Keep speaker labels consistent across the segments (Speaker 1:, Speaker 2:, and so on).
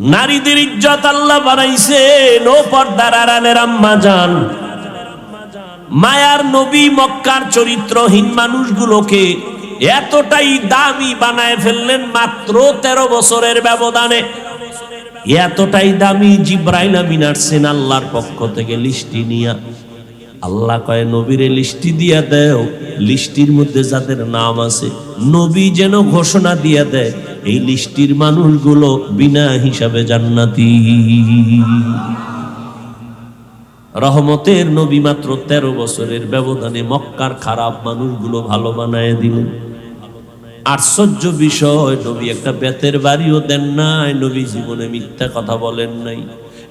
Speaker 1: নারীদের ইজ্জত আল্লাহ বানাইছেন ও পর্দার আড়ালের আম্মা জান। মায়ার নবী মক্কার চরিত্রহীন মানুষগুলোকে এতটাই দামি বানায় ফেললেন মাত্র 13 বছরের ব্যবধানে। এতটাই দামি, জিব্রাইল আমিন আসছেন আল্লাহর পক্ষ থেকে লিস্টি নিয়া। আল্লাহ কয় নবীরে লিস্টি দিয়া দেও, লিস্টির মধ্যে যাদের নাম আছে নবী যেন ঘোষণা দিয়া দেয় এই লিস্টির মানুষগুলো বিনা হিসাবে জান্নাতি। রহমতের নবী মাত্র 13 বছরের ব্যবধানে মক্কার খারাপ মানুষগুলো ভালো বানায় দিলেন। আশ্চর্য বিষয়, নবী একটা বেতের বাড়িও দেন নাই, নবী জীবনে মিথ্যা কথা বলেন নাই,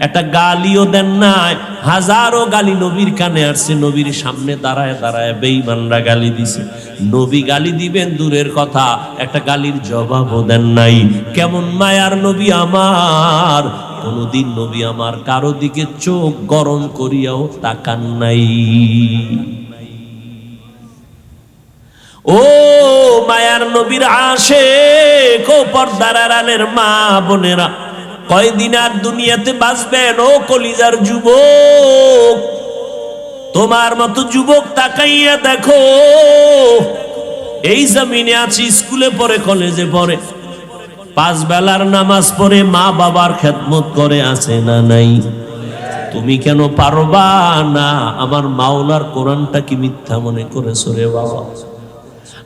Speaker 1: একটা গালিও দেন নাই। হাজারো গালি নবীর কানে আসছে, নবীর সামনে দাঁড়ায় দাঁড়ায় বেঈমানরা গালি দিছে। নবী গালি দিবেন দূরের কথা, একটা গালির জবাবও দেন নাই। কেমন মায়ার নবী আমার! কোনদিন নবী আমার কারো দিকে চোখ গরম করিয়াও তাকান নাই। ও মায়ার নবীর আশিক ও পর্দার আড়ালের মা বোনেরা, কয়দিন আর দুনিয়াতে বাঁচবেন ও কলিজার যুবক? তোমার মতো যুবক তাকাইয়া দেখো, এই জমিনে আছি, স্কুলে পড়ে, কলেজে পড়ে, 5 বেলার নামাজ পড়ে, মা বাবার খেদমত করে, আছে না নাই? তুমি কেন পারবা না? আমার মাওলার কোরআনটা কি মিথ্যা মনে করেছো রে বাবা?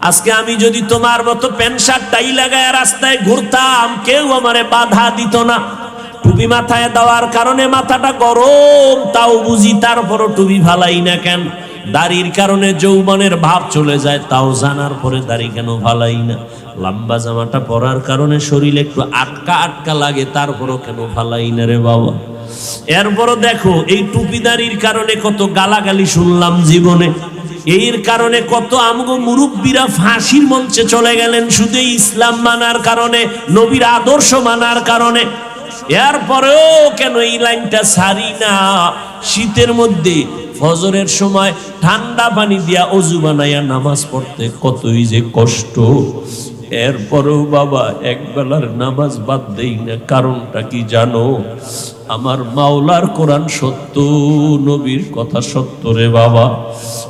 Speaker 1: আজকে আমি যদি তোমার মতো প্যান্ট শার্ট টাই লাগায় রাস্তায় ঘুরতাম, কেউ আমারে বাধা দিত না। টুপি মাথায় দেওয়ার কারণে মাথাটা গরম, তাও বুঝি, তারপরও টুপি ফালাই না কেন? দাড়ির কারণে যৌবনের ভাব চলে যায়, তাও জানার পরে দাড়ি কেন ফালাই না? লম্বা জামাটা পরার কারণে শরীরে একটু আটকা আটকা লাগে, তারপরও কেন ফালাই না রে বাবা? এরপরও দেখো, এই টুপি দাড়ির কারণে কত গালাগালি শুনলাম জীবনে। এর কারণে কত আমগো মুরব্বীরা ফাঁসির মঞ্চে চলে গেলেন শুধু ইসলাম মানার কারণে, নবীর আদর্শ মানার কারণে। এরপরেও কেন এই লাইনটা ছাড়ি না? শীতের মধ্যে ফজরের সময় ঠান্ডা পানি দিয়া অজু বানাইয়া নামাজ পড়তে কতই যে কষ্ট। এরপরেও বাবা এক বেলার নামাজ বাদ দেই না। কারণটা কি জানো? আমার মাওলার কোরআন সত্য, নবীর কথা সত্য রে বাবা।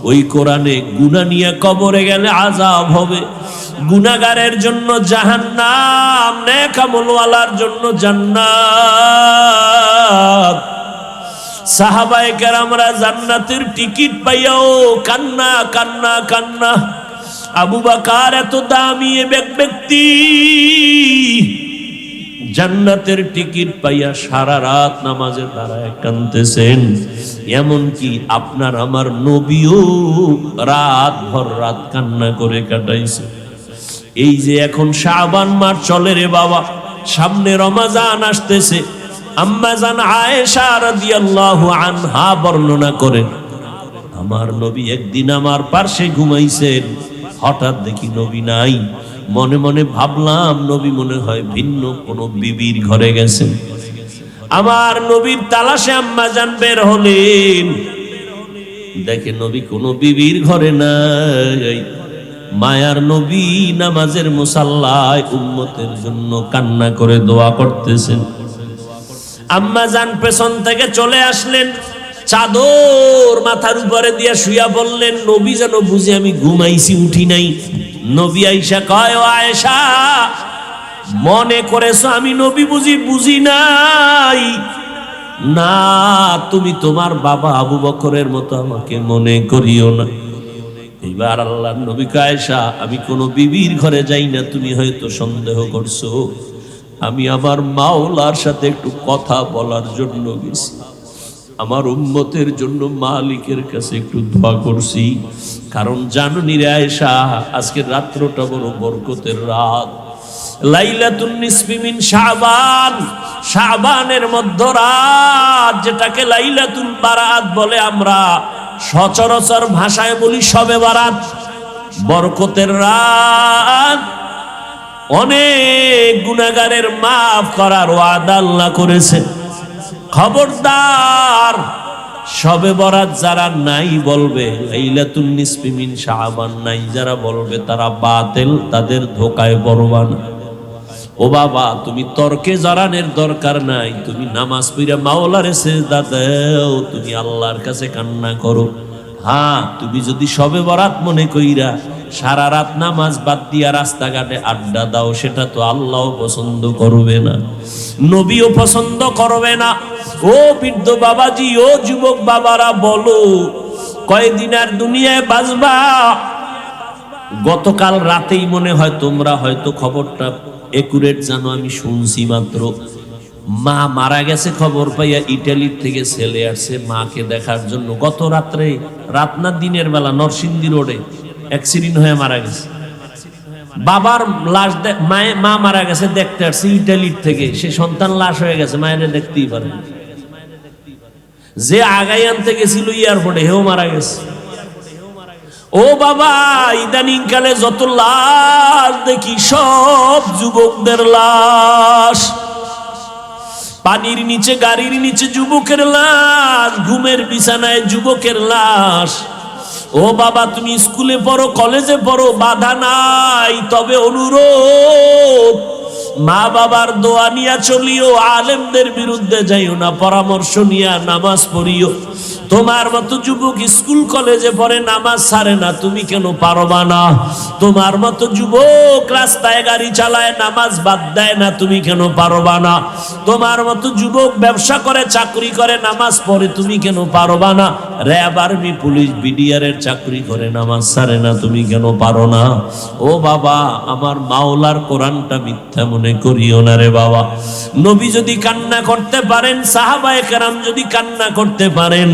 Speaker 1: ওই কোরআনে গুনাহ নিয়ে কবরে গেলে আযাব হবে, গুনাহগারের জন্য জাহান্নাম, নেক আমলওয়ালার জন্য জান্নাত। সাহাবায়ে কেরামরা জান্নাতের টিকিট পাইয়াও কান্না কান্না কান্না। আবু বকর এত দামি ব্যক্তি, জান্নাতের টিকিট পাইয়া সারা রাত নামাজে দাঁড়ায় কাঁদতেছেন। এমনকি আপনার আমার নবীও রাত ভর রাত কান্না করে কাটাইছে। এই যে এখন শাবান মাস চলে রে বাবা, সামনে রমজান আসতেছে। আম্মা জান আয়েশা রাদিয়াল্লাহু আনহা বর্ণনা করেন, আমার নবী একদিন আমার পাশে ঘুমাইছেন, হঠাৎ দেখি নবী নাই। মনে মনে ভাবলাম নবী মনে হয় ভিন্ন কোন বিবির ঘরে গেছেন। আমার নবীর তালাশে আম্মা জান বের হলেন, দেখে নবী কোন বিবির ঘরে নাই। মায়ার নবী নামাজের মুসাল্লায় উম্মতের জন্য কান্না করে দোয়া করতেছেন। আম্মা জান পেছন থেকে চলে আসলেন, চাদর মাথার উপরে দিয়া শুয়া বললেন, নবী যেন বুঝে আমি ঘুমাইছি, উঠি নাই। নবী আয়েশা কয়, ও আয়েশা, মনে করেছো আমি নবী বুঝি নাই? না, তুমি তোমার বাবা আবু বকরের মতো আমাকে মনে করিও না। এবার আল্লাহর নবী কয়, আয়েশা, আমি কোনো বিবির ঘরে যাই না, তুমি হয়তো সন্দেহ করছো। আমি আমার মাওলার সাথে একটু কথা বলার জন্য গেছি, আমার উম্মতের জন্য মালিকের কাছে একটু দোয়া করছি। কারণ জানুনি রে আয়েশা, আজকের রাত্রটা বড় বরকতের রাত, লাইলাতুন নিসফি মিন শাবান, শাবানের মধ্যরাত, যেটাকে লাইলাতুল বারাত বলে আমরা, সচরাচর ভাষায় বলি শবে বারাত। বরকতের রাত, অনেক গুনাহগারের মাফ করার ওয়াদা আল্লাহ করেছে। খবরদার, শবে বরাত যারা নাই বলবে, লাইলাতুন নিসফি মিন শাবান নাই যারা বলবে, তারা বাতিল, তাদের ধোকায় পড়বা না। ও বাবা, তুমি তর্কে জড়ানোর দরকার নাই, তুমি নামাজ পড়া মাওলারে সিজদা দাও, তুমি আল্লাহর কাছে কান্না করো। হ্যাঁ, তুমি যদি সবে বরাত মনে কইরা সারা রাত নামাজ বাদ দিয়া রাস্তাঘাটে আড্ডা দাও, সেটা তো আল্লাহ পছন্দ করবে না, নবীও পছন্দ করবে না। ও বৃদ্ধ বাবাজি, ও যুবক বাবারা, বলো কয়দিন আর দুনিয়ায় বাঁচবা? গতকাল রাতেই মনে হয় তোমরা হয়তো খবরটা একুরেট জানো, আমি শুনছি মাত্র, মা মারা গেছে খবর পাইয়া ইটালির থেকে ছেলে আসছে মাকে দেখার জন্য। গত রাত্রে, রাত না দিনের বেলা, নরসিংদী রোডে অ্যাক্সিডেন্ট হয়ে মারা গেছে। বাবার লাশ মা মারা গেছে দেখতে আসছে ইটালির থেকে, সে সন্তান লাশ হয়ে গেছে, মায়ের দেখতেই পারে। যে আগাই আনতে গেছিল এয়ারপোর্টে, হেও মারা গেছে। ও বাবা, ইদানিং কালে যত লাশ দেখি সব যুবকদের লাশ। পানির নিচে, গাড়ির নিচে যুবকের লাশ, ঘুমের বিছানায় যুবকের লাশ। ও বাবা, তুমি স্কুলে পড়ো, কলেজে পড়ো, বাধা নাই, তবে অনুরোধ, মা বাবার দোয়া নিয়া চলিও, আলেমদের বিরুদ্ধে যাইও না, পরামর্শ নিয়া নামাজ পড়িও। তোমার মতো যুবক স্কুল কলেজে পড়ে, নামাজ ছাড়ে না, তুমি কেন পারবা না? তোমার মতো যুবক রাস্তায় গাড়ি চালায়, নামাজ বাদ দেয় না, তুমি কেন পারবা না? তোমার মতো যুবক ব্যবসা করে, চাকরি করে, নামাজ পড়ে, তুমি কেন পারবা না? র্যাব, আর্মি, পুলিশ, বিডিআর এর চাকরি করে, নামাজ ছাড়ে না, তুমি কেন পারো না? ও বাবা, আমার মাওলার কোরআনটা মিথ্যা মনে করিও না রে বাবা। নবী যদি কান্না করতে পারেন, সাহাবায়ে কেরাম যদি কান্না করতে পারেন,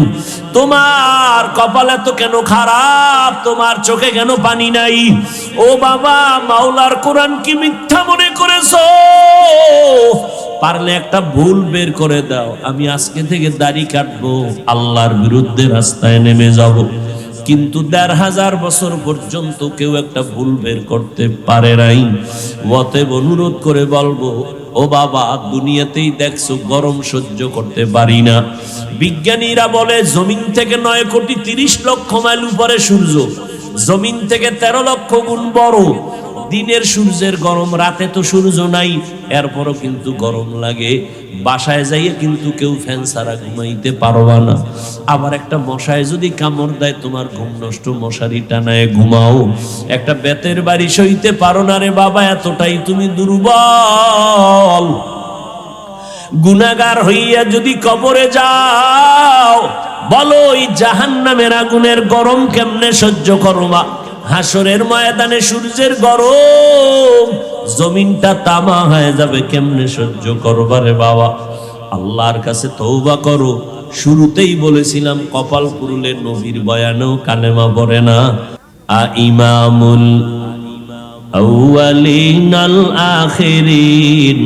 Speaker 1: তোমার কপালে তো কেন খারাপ? তোমার চোখে কেন পানি নাই? ও বাবা, মাওলার কোরআন কি মিথ্যা মনে করেছো? পারলে একটা ভুল বের করে দাও, আমি আজকে থেকে দাড়ি কাটবো, আল্লাহর বিরুদ্ধে রাস্তায় নেমে যাব। কিন্তু ১৫০০ বছর পর্যন্ত কেউ একটা ভুল বের করতে পারে নাই। অতএব অনুরোধ করে বলবো, ও বাবা, দুনিয়াতেই দেখছো গরম সহ্য করতে পারি না। বিজ্ঞানীরা বলে জমিন থেকে ৯,৩০,০০,০০০ মাইল উপরে সূর্য, জমিন থেকে ১৩ লক্ষ গুণ বড়। দিনের সূর্যের গরম, রাতে তো সূর্য নাই, এরপরও কিন্তু গরম লাগে। বাসায় যাইয়ে কিন্তু কেউ ফ্যান ছাড়া ঘুমাইতে পারবা না। আবার একটা মশায় যদি কামড় দেয়, তোমার ঘুম নষ্ট, মশারি টানায় ঘুমাও। একটা বেতের বাড়ি সইতে পারো না রে বাবা, এতটাই তুমি দুর্বল। গুনাহগার হইয়া যদি কবরে যাও, বলো এই জাহান্নামের আগুনের গরম কেমনে সহ্য করবা? হাসরের ময়দানে সূর্যের গরম, জমিনটা তামা হয়ে যাবে, কেমনে সহ্য করবা রে বাবা? আল্লাহর কাছে তওবা করো। শুরুতেই বলেছিলাম, কপাল পুরুলে নবীর বয়ানেও কালেমা পড়ে না। ইমামুল আউয়ালিন আল আখিরিন,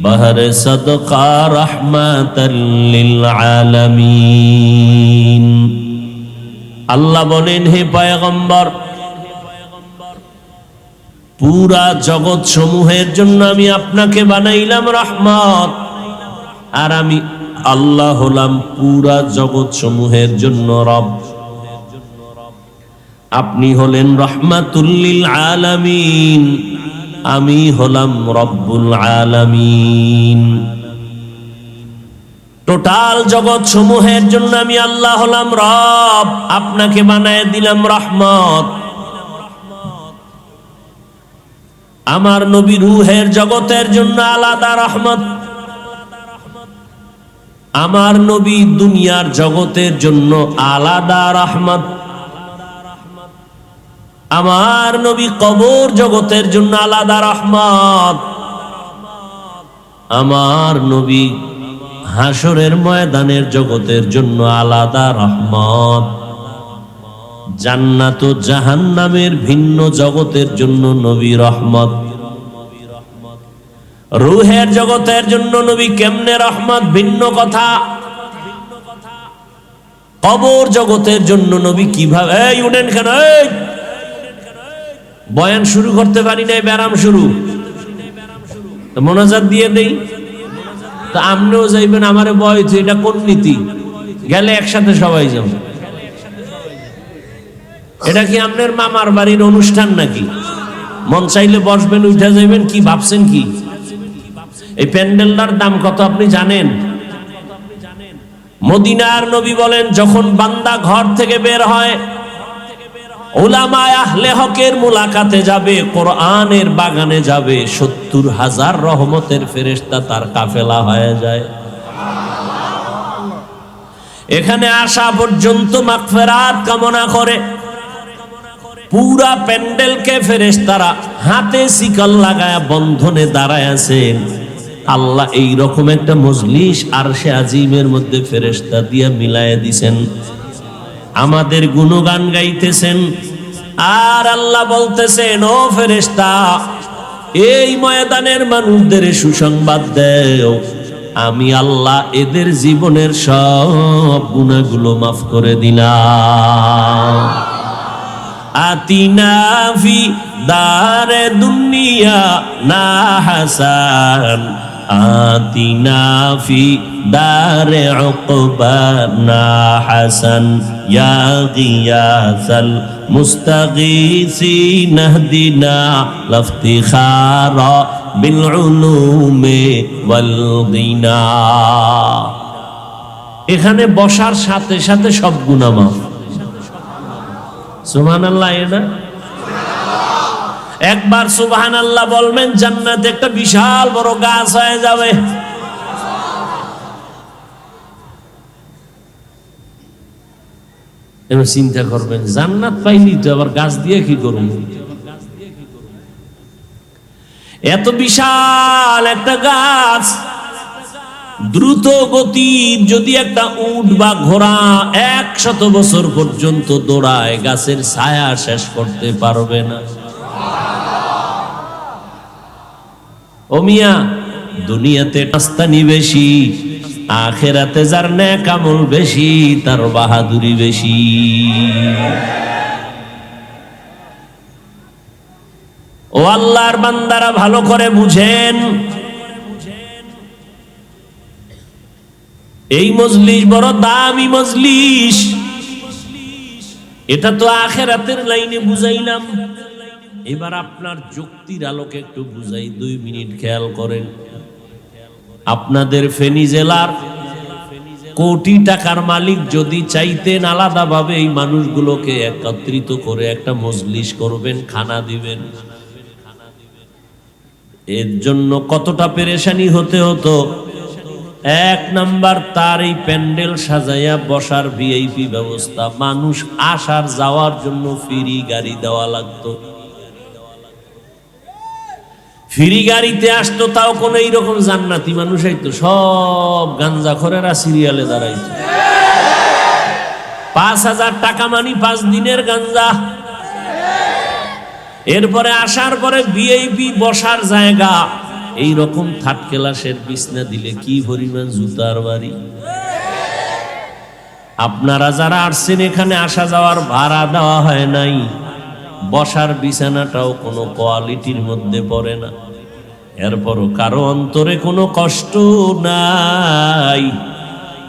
Speaker 1: বাহর সাদকা রাহমাতাল লিল আলামিন। আল্লাহ বলেন, হে পয়গম্বর, পুরা জগৎ সমূহের জন্য আমি আপনাকে বানাইলাম রহমত, আর আমি আল্লাহ হলাম পুরা জগৎ সমূহের জন্য রব। আপনি হলেন রহমাতুল লিল আলামিন, আমি হলাম রব্বুল আলামিন। টোটাল জগৎ সমূহের জন্য আমি আল্লাহ হলাম রব, আপনাকে বানায় দিলাম রহমত। আমার নবী রূহের জগতের জন্য আলাদা রহমত, আমার নবী দুনিয়ার জগতের জন্য আলাদা রহমত, আমার নবী কবর জগতের জন্য আলাদা রহমত, আমার নবী হাসরের ময়দানের জগতের জন্য আলাদা রহমত, জান্নাত ও জাহান্নামের ভিন্ন জগতের জন্য নবী রহমত। রূহের জগতের জন্য নবী কেমনে রহমত ভিন্ন কথা, কবর জগতের জন্য নবী কিভাবে, এই উঠেন কেন, এই বয়ান শুরু করতে পারি নাই, ব্যারাম শুরু, মোনাজাত দিয়ে দেই। তা আপনিও যাইবেন, আমারে বয়, এটা কোন নীতি? গেলে একসাথে সবাই যাব। এটা কি আপনার মামার বাড়ির অনুষ্ঠান নাকি? মন চাইলে বসবেন, উঠে যাবেন, কি ভাবছেন কি? এই প্যান্ডেলটার দাম কত আপনি জানেন? মদিনার নবী বলেন, যখন বান্দা ঘর থেকে বের হয়, উলামায়ে আহলে হকের মুলাকাতে যাবে, কোরআনের বাগানে যাবে, ৭০,০০০ রহমতের ফেরেশতা তার কাফেলা হয়ে যায়। এখানে আসা পর্যন্ত মাগফিরাত কামনা করে পুরা প্যান্ডেলকে ফেরেশতারা হাতে শিকল লাগায়া বন্ধনে দাঁড়ায় আছেন। আল্লাহ এই রকম একটা মজলিস আরশে আজিমের মধ্যে ফেরেশতা দিয়া মিলায়ে দিছেন, আমাদের গুণগান গাইতেছেন। আর আল্লাহ বলতেছেন, ও ফেরেশতা, এই ময়দানের মানুষদের সুসংবাদ দেও, আমি আল্লাহ এদের জীবনের সব গুনাহগুলো মাফ করে দিলাম। আতিনা ফি দারে দুনিয়া না হাসান, আতিনা ফি দারে উকবা না হাসান, ইয়া গিয়াসাল মুস্তাগীসিন ইহদিনা লাফতিখারা বিল উলুমি ওয়াল গিনা। এখানে বসার সাথে সাথে সব গুনাহ মাফ। সুবহানাল্লাহ। এটা একবার সুবহানাল্লাহ বলবেন, জান্নাতে একটা বিশাল বড় গাছ হয়ে যাবে। এবার চিন্তা করবেন, জান্নাত পাইনি তো আবার গাছ দিয়ে কি করব? এত বিশাল একটা গাছ, দ্রুত গতির যদি একটা উট বা ঘোড়া 100 বছর পর্যন্ত দৌড়ায়, গাছের ছায়া শেষ করতে পারবে না। ও মিয়া, দুনিয়াতে মাস্তানি বেশি, আখেরাতে যার নেক আমল বেশি, তার বাহাদুরি বেশি। ও আল্লাহর বান্দারা, ভালো করে বুঝেন, এই মজলিস বড় দামি মজলিস। এটা তো আখিরাতের লাইনে বুঝাইলাম, এবার আপনার যুক্তির আলোকে একটু বুঝাই। 2 মিনিট খেয়াল করেন। আপনাদের ফেনী জেলার কোটি টাকার মালিক যদি চাইতেন আলাদাভাবে এই মানুষগুলোকে একত্রিত করে একটা মজলিস করবেন, খানা দিবেন, এর জন্য কতটা পেরেশানি হতে হতো। 1 নাম্বার, তার এই প্যান্ডেল সাজাইয়া বসার ভিআইপি ব্যবস্থা, মানুষ আসার যাওয়ার জন্য ফ্রি গাড়ি দেওয়া লাগতো। ফ্রি গাড়িতে আসতো, তাও কোন এইরকম জান্নাতি মানুষ আইতো, সব গাঞ্জাখোরেরা সিরিয়ালে দাঁড়াইতো। 5000 টাকা মানি 5 দিনের গাঞ্জা। এরপরে আসার পরে ভিআইপি বসার জায়গা, এই রকম 3rd ক্লাসের বিছনা দিলে কি পরিমাণ জুতার বাড়ি। আপনারা যারা আসছেন, এখানে আসা যাওয়ার ভাড়া দেওয়া হয় নাই, বসার বিছানাটাও কোনো কোয়ালিটির মধ্যে পড়ে না, এরপরও কারো অন্তরে কোনো কষ্ট নাই।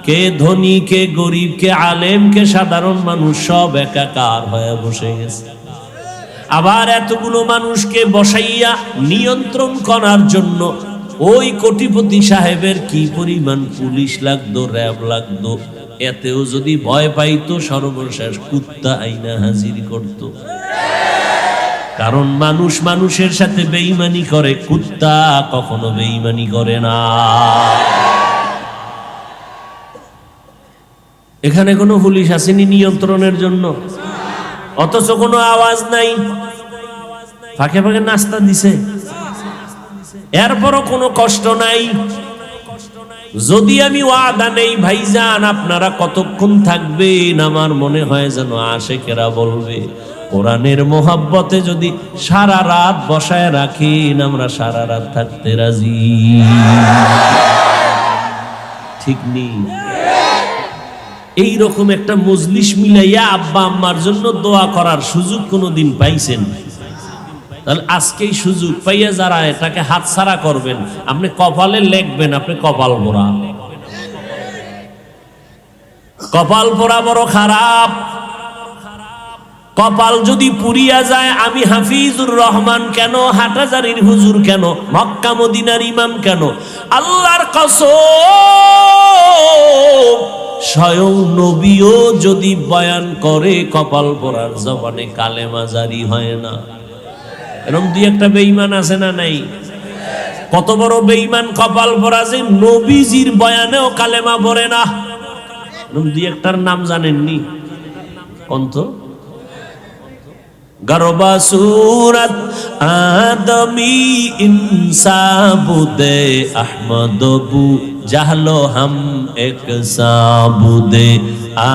Speaker 1: কে ধনী, কে গরিব, কে আলেম, কে সাধারণ মানুষ, সব একাকার হয়ে বসে গেছে। আবার এতগুলো মানুষকে বসাইয়া নিয়ন্ত্রণ করার জন্য ওই কোটিপতি সাহেবের কি পরিমাণ পুলিশ লাগতো, র্যাব লাগতো। এতেও যদি ভয় পাইতো, সর্বশেষ কুত্তা আইনা হাজির করত। কারণ মানুষ মানুষের সাথে বেঈমানি করে, কুত্তা কখনো বেঈমানি করে না। এখানে কোনো পুলিশ আসেনি নিয়ন্ত্রণের জন্য, অথচ কোনো আওয়াজ নাই, ফাঁকে ফাঁকে নাস্তা দিছে, এরপরও কোনো কষ্ট নাই। যদি আমি ওয়াদা নেই, ভাইজান আপনারা কতক্ষণ থাকবেন, আমার মনে হয় যেন আশেকেরা বলবে, কোরআনের মোহাব্বতে যদি সারা রাত বসায় রাখেন, আমরা সারা রাত থাকতে রাজি। ঠিক নেই? এইরকম একটা মজলিস মিলাইয়া আব্বা আম্মার জন্য দোয়া করার সুযোগ কোনোদিন পাইছেন? তাহলে আজকেই সুযোগ পাইয়া যারা এটাকে হাতছাড়া করবেন, আপনি কপালে লেখবেন আপনি কপাল পোড়া। কপাল পোড়া বড় খারাপ। কপাল যদি পুড়িয়া যায়, আমি হাফিজুর রহমান কেন, হাটহাজারীর হুজুর কেন, মক্কা মদিনার ইমাম কেন, আল্লাহর কসম স্বয়ং নবীও যদি বয়ান করে কপাল পোড়ার জবানে কালেমা জারি হয় না। এরকম দুই একটা বেঈমান আছে না নাই? কত বড় বেঈমান কপাল পোড়া যে নবীজির বয়ানেও কালেমা পড়ে না। এরকম দুই একটার নাম জানেননি? কন্ত গরবা সুরত আদমি ইনসাবুদে আহমদবু জাহলো হাম এক সাবুদে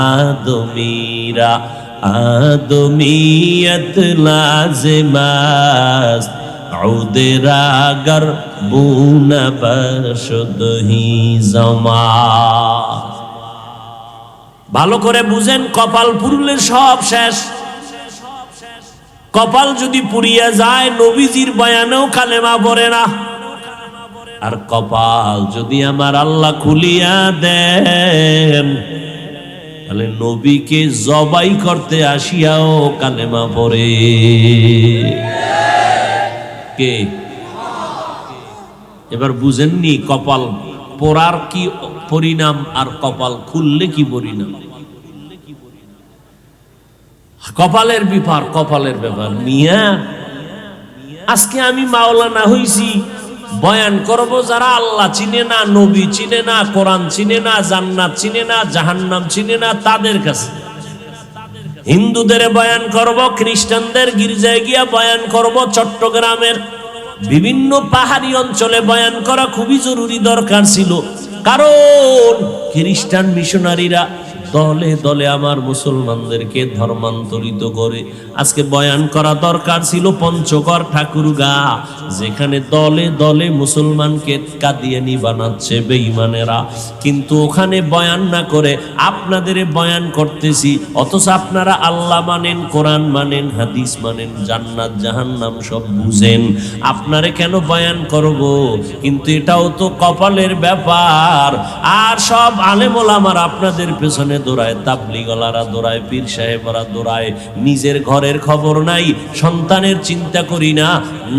Speaker 1: আদমিরা আদমিয়ত লাজিমাস উদেরাগর বুনা বশদহি জমা। ভালো করে বুঝেন, কপাল পুরলে সব শেষ। কপাল যদি পুড়িয়া যায়, নবীজির বয়ানেও কালেমা পড়ে না। আর কপাল যদি আমার আল্লাহ খুলিয়া দেন, তাহলে নবীকে জবাই করতে আসিয়াও কালেমা পড়ে। কে? এবার বুঝেননি কপাল পোড়ার কি পরিণাম আর কপাল খুললে কি পরিণাম? কপালের ব্যাপার, কপালের ব্যাপার মিয়া। আজকে আমি মাওলানা হইছি, বয়ান করব যারা আল্লাহ চিনে না, নবী চিনে না, কোরআন চিনে না, জান্নাত চিনে না, জাহান্নাম চিনে না, তাদের কাছে। হিন্দুদের বয়ান করব, খ্রিস্টানদের গির্জায় গিয়া বয়ান করব, চট্টগ্রামের বিভিন্ন পাহাড়ি অঞ্চলে বয়ান করা খুবই জরুরি দরকার ছিল। কারণ খ্রিস্টান মিশনারিরা দলে দলে আমার মুসলমানদেরকে ধর্মান্তরিত করে। আজকে বয়ান করা দরকার ছিল পঞ্চগড় ঠাকুরগাঁ, যেখানে দলে দলে মুসলমানকে কাদিয়ানি বানাচ্ছে বেঈমানেরা। কিন্তু ওখানে বয়ান না করে আপনাদের বয়ান করতেছি, অথচ আপনারা আল্লাহ মানেন, কোরআন মানেন, হাদিস মানেন, জান্নাত জাহান্নাম সব বুঝেন। আপনারে কেন বয়ান করব? কিন্তু এটাও তো কপালের ব্যাপার। আর সব আলেম ওলামারা আপনাদের পেছনে দৌড়ায়, তাবলিগলারা দৌড়ায়, পীর সাহেবরা দৌড়ায়। নিজের ঘরের খবর নাই, সন্তানের চিন্তা করি না,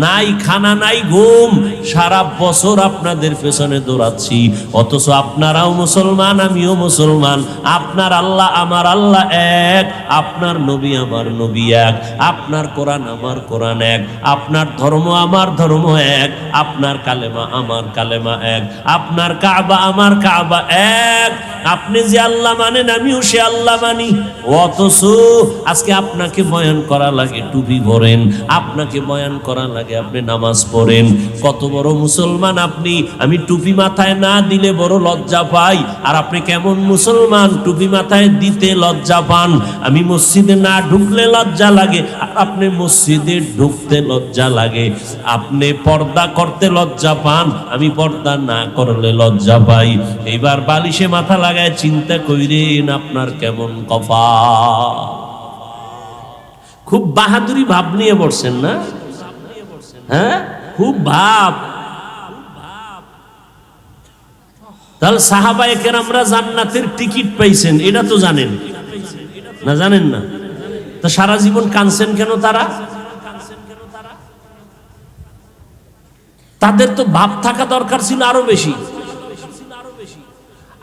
Speaker 1: নাই খানা নাই ঘুম, সারা বছর আপনাদের পেছনে দৌড়াচ্ছি। অথচ আপনারাও মুসলমান, আমিও মুসলমান, আপনার আল্লাহ আমার আল্লাহ এক, আপনার নবী আমার নবী এক, আপনার কোরআন আমার কোরআন এক, আপনার ধর্ম আমার ধর্ম এক, আপনার কালেমা আমার কালেমা এক, আপনার কাবা আমার কাবা এক। আপনি যে আল্লাহ মানেন, আমিও সে আল্লাহ মানি। অথচ আজকে আপনাকে বয়ান করা লাগে টুপি পরেন, আপনাকে বয়ান করা লাগে আপনি নামাজ পড়েন। কত বড় মুসলমান আপনি! আমি টুপি মাথায় না দিলে বড় লজ্জা পাই। আর আপনি কেমন মুসলমান, টুপি মাথায় দিতে লজ্জা পান? আমি মসজিদে না ঢুকলে লজ্জা লাগে, আর আপনি মসজিদে ঢুকতে লজ্জা লাগে। আপনি পর্দা করতে লজ্জা পান, আমি পর্দা না করলে লজ্জা পাই। এইবার বালিশে মাথা লাগায় চিন্তা কইরেন আপনার কেমন কপাল। খুব বাহাদুরি ভাব নিয়ে বসছেন না? হ্যাঁ, খুব ভাব। তাহলে সাহাবায়ে কেরামরা জান্নাতের টিকিট পাইছেন, এটা তো জানেন না? জানেন না? তা সারা জীবন কাঁদছেন কেন তারা? তাদের তো ভাব থাকা দরকার ছিল আরো বেশি।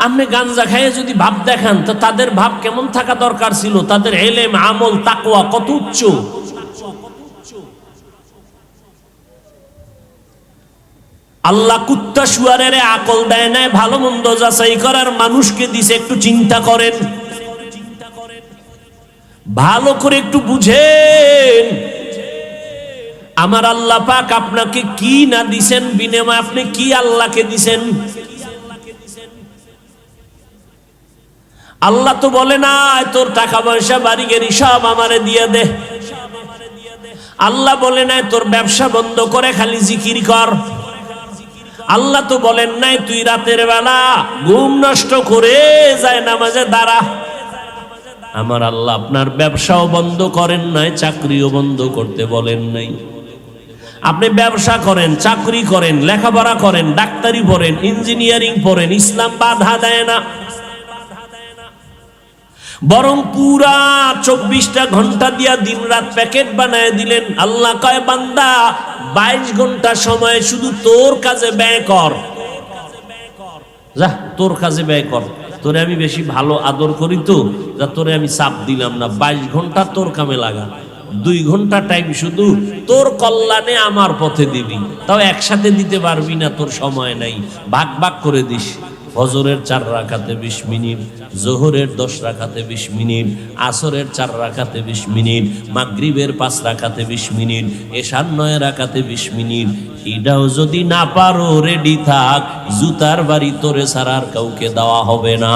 Speaker 1: আপনি গাঞ্জা খাইয়ে যদি ভাব দেখান, তো তাদের ভাব কেমন থাকা দরকার ছিল? তাদের ইলম, আমল, তাকওয়া কত উচ্চ। আল্লাহ কুত্তা শুয়ারের আকল দেয় নাই, ভালো মন্দ যাচাই করার মানুষকে দিছে। একটু চিন্তা করেন, ভালো করে একটু বুঝেন। আমার আল্লাহ পাক আপনাকে কি না দিছেন, বিনিময়ে আপনি কি আল্লাহকে দিছেন? আল্লাহ তো বলে না তোর টাকা পয়সা বাড়ি গাড়ি সব আমারে দিয়ে দে। আল্লাহ বলে নাই তোর ব্যবসা বন্ধ করে খালি জিকির কর। আল্লাহ তো বলেন নাই তুই রাতের বেলা ঘুম নষ্ট করে যায় নামাজে দাঁড়া। আমার আল্লাহ আপনার ব্যবসাও বন্ধ করেন নাই, চাকরিও বন্ধ করতে বলেন নাই। আপনি ব্যবসা করেন, চাকরি করেন, লেখাপড়া করেন, ডাক্তারি পড়েন, ইঞ্জিনিয়ারিং পড়েন, ইসলাম বাধা দেয় না। বরং পুরা 24টা ঘন্টা দিয়া দিন রাত প্যাকেট বানায় দিলেন। আল্লাহ কয় বান্দা 22 ঘন্টা সময় শুধু তোর কাজে ব্যয় কর, যা তোর কাজে ব্যয় কর। তোরে আমি বেশি ভালো আদর করি তো, যা তোরে আমি চাপ দিলাম না, 22 ঘন্টা তোর কামে লাগা, 2 ঘন্টা টাইম শুধু তোর কল্যাণে আমার পথে দিবি। তাও একসাথে দিতে পারবি না, তোর সময় নাই, ভাগ ভাগ করে দিস। ফজরের 4 রাকাতে 20 মিনিট, জোহরের 10 রাকাতে 20 মিনিট, আসরের 4 রাকাতে 20 মিনিট, মাগরিবের 5 রাকাতে 20 মিনিট, এশার 9 রাকাতে 20 মিনিট। এটাও যদি না পারো রেডি থাক, জুতার বাড়ি তোরে ছাড়ার কাউকে দেওয়া হবে না।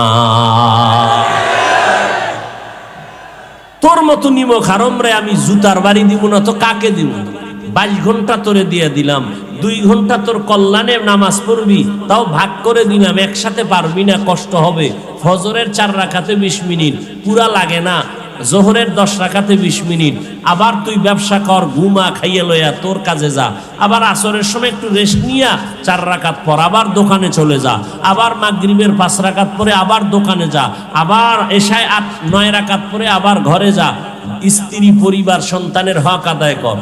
Speaker 1: তোর মতো নিমক হারাম রে আমি জুতার বাড়ি দিব না তো কাকে দিব? 22 ঘন্টা তোরে দিয়ে দিলাম, 2 ঘন্টা তোর কল্যাণে নামাজ পড়বি, তাও ভাগ করে দিলাম, একসাথে পারবি না, কষ্ট হবে। ফজরের 4 রাকাতে 20 মিনিট পুরা লাগে না, জোহরের 10 রাকাতে 20 মিনিট, আবার তুই ব্যবসা কর, ঘুমা, খাইয়ে লইয়া তোর কাজে যা, আবার আসরের সময় একটু রেস্ট নিয়া 4 রাকাত পর আবার দোকানে চলে যা, আবার মাগরিবের 5 রাকাত পরে আবার দোকানে যা, আবার এশায় 8-9 রাকাত পরে আবার ঘরে যা, স্ত্রী, পরিবার, সন্তানের হক আদায় কর,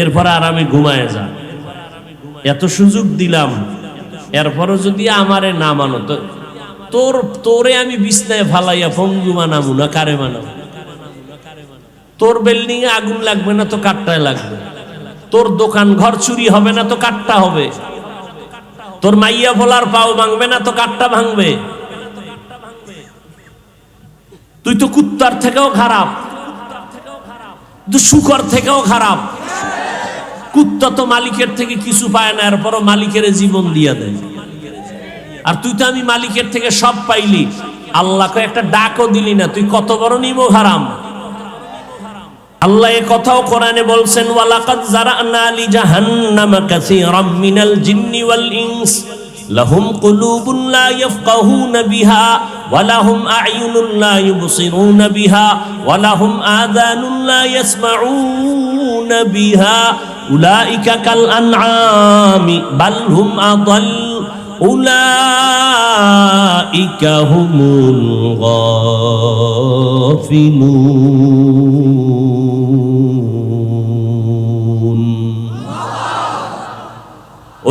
Speaker 1: এরপরে আরামে ঘুমায় যা। এত সুযোগ দিলাম, এরপরও যদি আমারে না মানো তো তোরে আমি বিছনায় ফালাইয়া পঙ্গু বানাবো না কারে বানাবো? তোর বিল্ডিং এ আগুন লাগবে না তো কাঠটায় লাগবে, তোর দোকান ঘর চুরি হবে না তো কাঠটা হবে, তোর মাইয়া ভোলার পাও ভাঙবে না তো কাঠটা ভাঙবে। তুই তো কুত্তার থেকেও খারাপ, তুই শুকর থেকেও খারাপ। কুত্তা তো মালিকের থেকে কিছু পায় না, এরপরও মালিকের জীবন দিয়া দেয়। আর তুই তো আমি মালিকের থেকে সব পাইলি, আল্লাহকে একটা ডাকও দিলি না, তুই কত বড় নিমক হারাম। আল্লাহ এ কথাও কোরআনে বলছেন, ওয়ালাকাদ জারানা লি জাহান্নামা কাসীরাম মিনাল জিন্নি ওয়াল ইনস লাহুম কুলুবুন লা ইয়াফকাহুনা বিহা ওয়া লাহুম আ'য়ুনুন লা ইউবসিরুনা বিহা ওয়া লাহুম আযানুন লা ইয়াসমাউনা বিহা উলাইকা কাল আনআমি বাল হুম আদাল উলাইকা হুমুল গাফিলুন।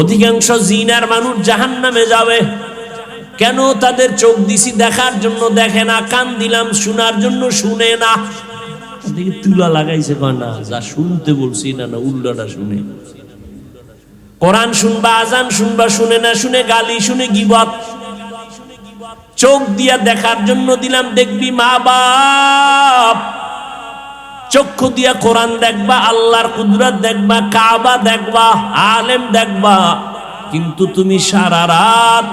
Speaker 1: অধিকাংশ জিনার মানুষ জাহান্নামে যাবে। কেন? তাদের চোখ দিছি দেখার জন্য দেখে না, কান দিলাম শোনার জন্য শুনে না। তুলা লাগাইছে কয় না, যা শুনতে বলছি না না উল্টাটা শুনে। কোরআন শুনবা, আজান শুনবা, শুনে না, শুনে গালি, শুনে গীবত। চোখ দিয়া দেখার জন্য দিলাম, দেখবি মা বাপ। চক্ষু দিয়া কোরআন দেখবা, আল্লাহর কুদরত দেখবা, কাবা দেখবা, আলেম দেখবা, কিন্তু তুমি সারা রাত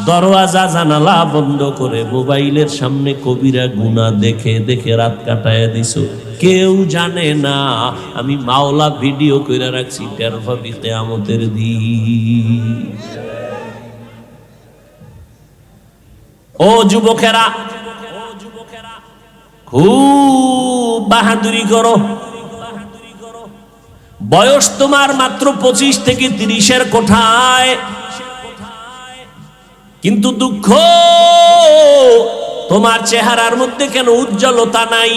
Speaker 1: দরওয়াজা জানালা বন্ধ করে মোবাইলের সামনে কবিরা গুনাহ দেখে দেখে রাত কাটায় দিছো। কেউ জানে না আমি মাওলা ভিডিও করে রাখছি, টের পাবি কিয়ামতের দিন। ও যুবকেরা, খুব বাহাদুরি করো। বয়স তোমার মাত্র 25 থেকে 30-এর কোঠায়, কিন্তু দুঃখ তোমার চেহারার মধ্যে কেন উজ্জ্বলতা নাই,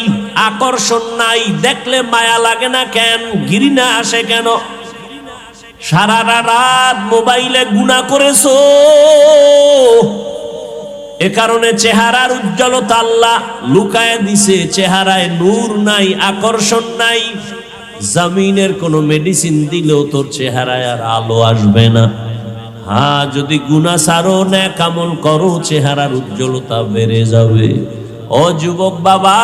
Speaker 1: আকর্ষণ নাই, দেখলে মায়া লাগে না কেন, ঘৃণা আসে কেন? সারা রাত মোবাইলে গুনাহ করেছো, এ কারণে চেহারার উজ্জ্বলতা আল্লাহ লুকায় দিছে। চেহারায় নূর নাই, আকর্ষণ নাই। জমিনের কোনো মেডিসিন দিলেও তোর চেহারায় আর আলো আসবে না। হ্যাঁ, যদি গুনাহ ছাড়ো, নেক আমল করো, চেহারার উজ্জ্বলতা বেড়ে যাবে। ও যুবক বাবা,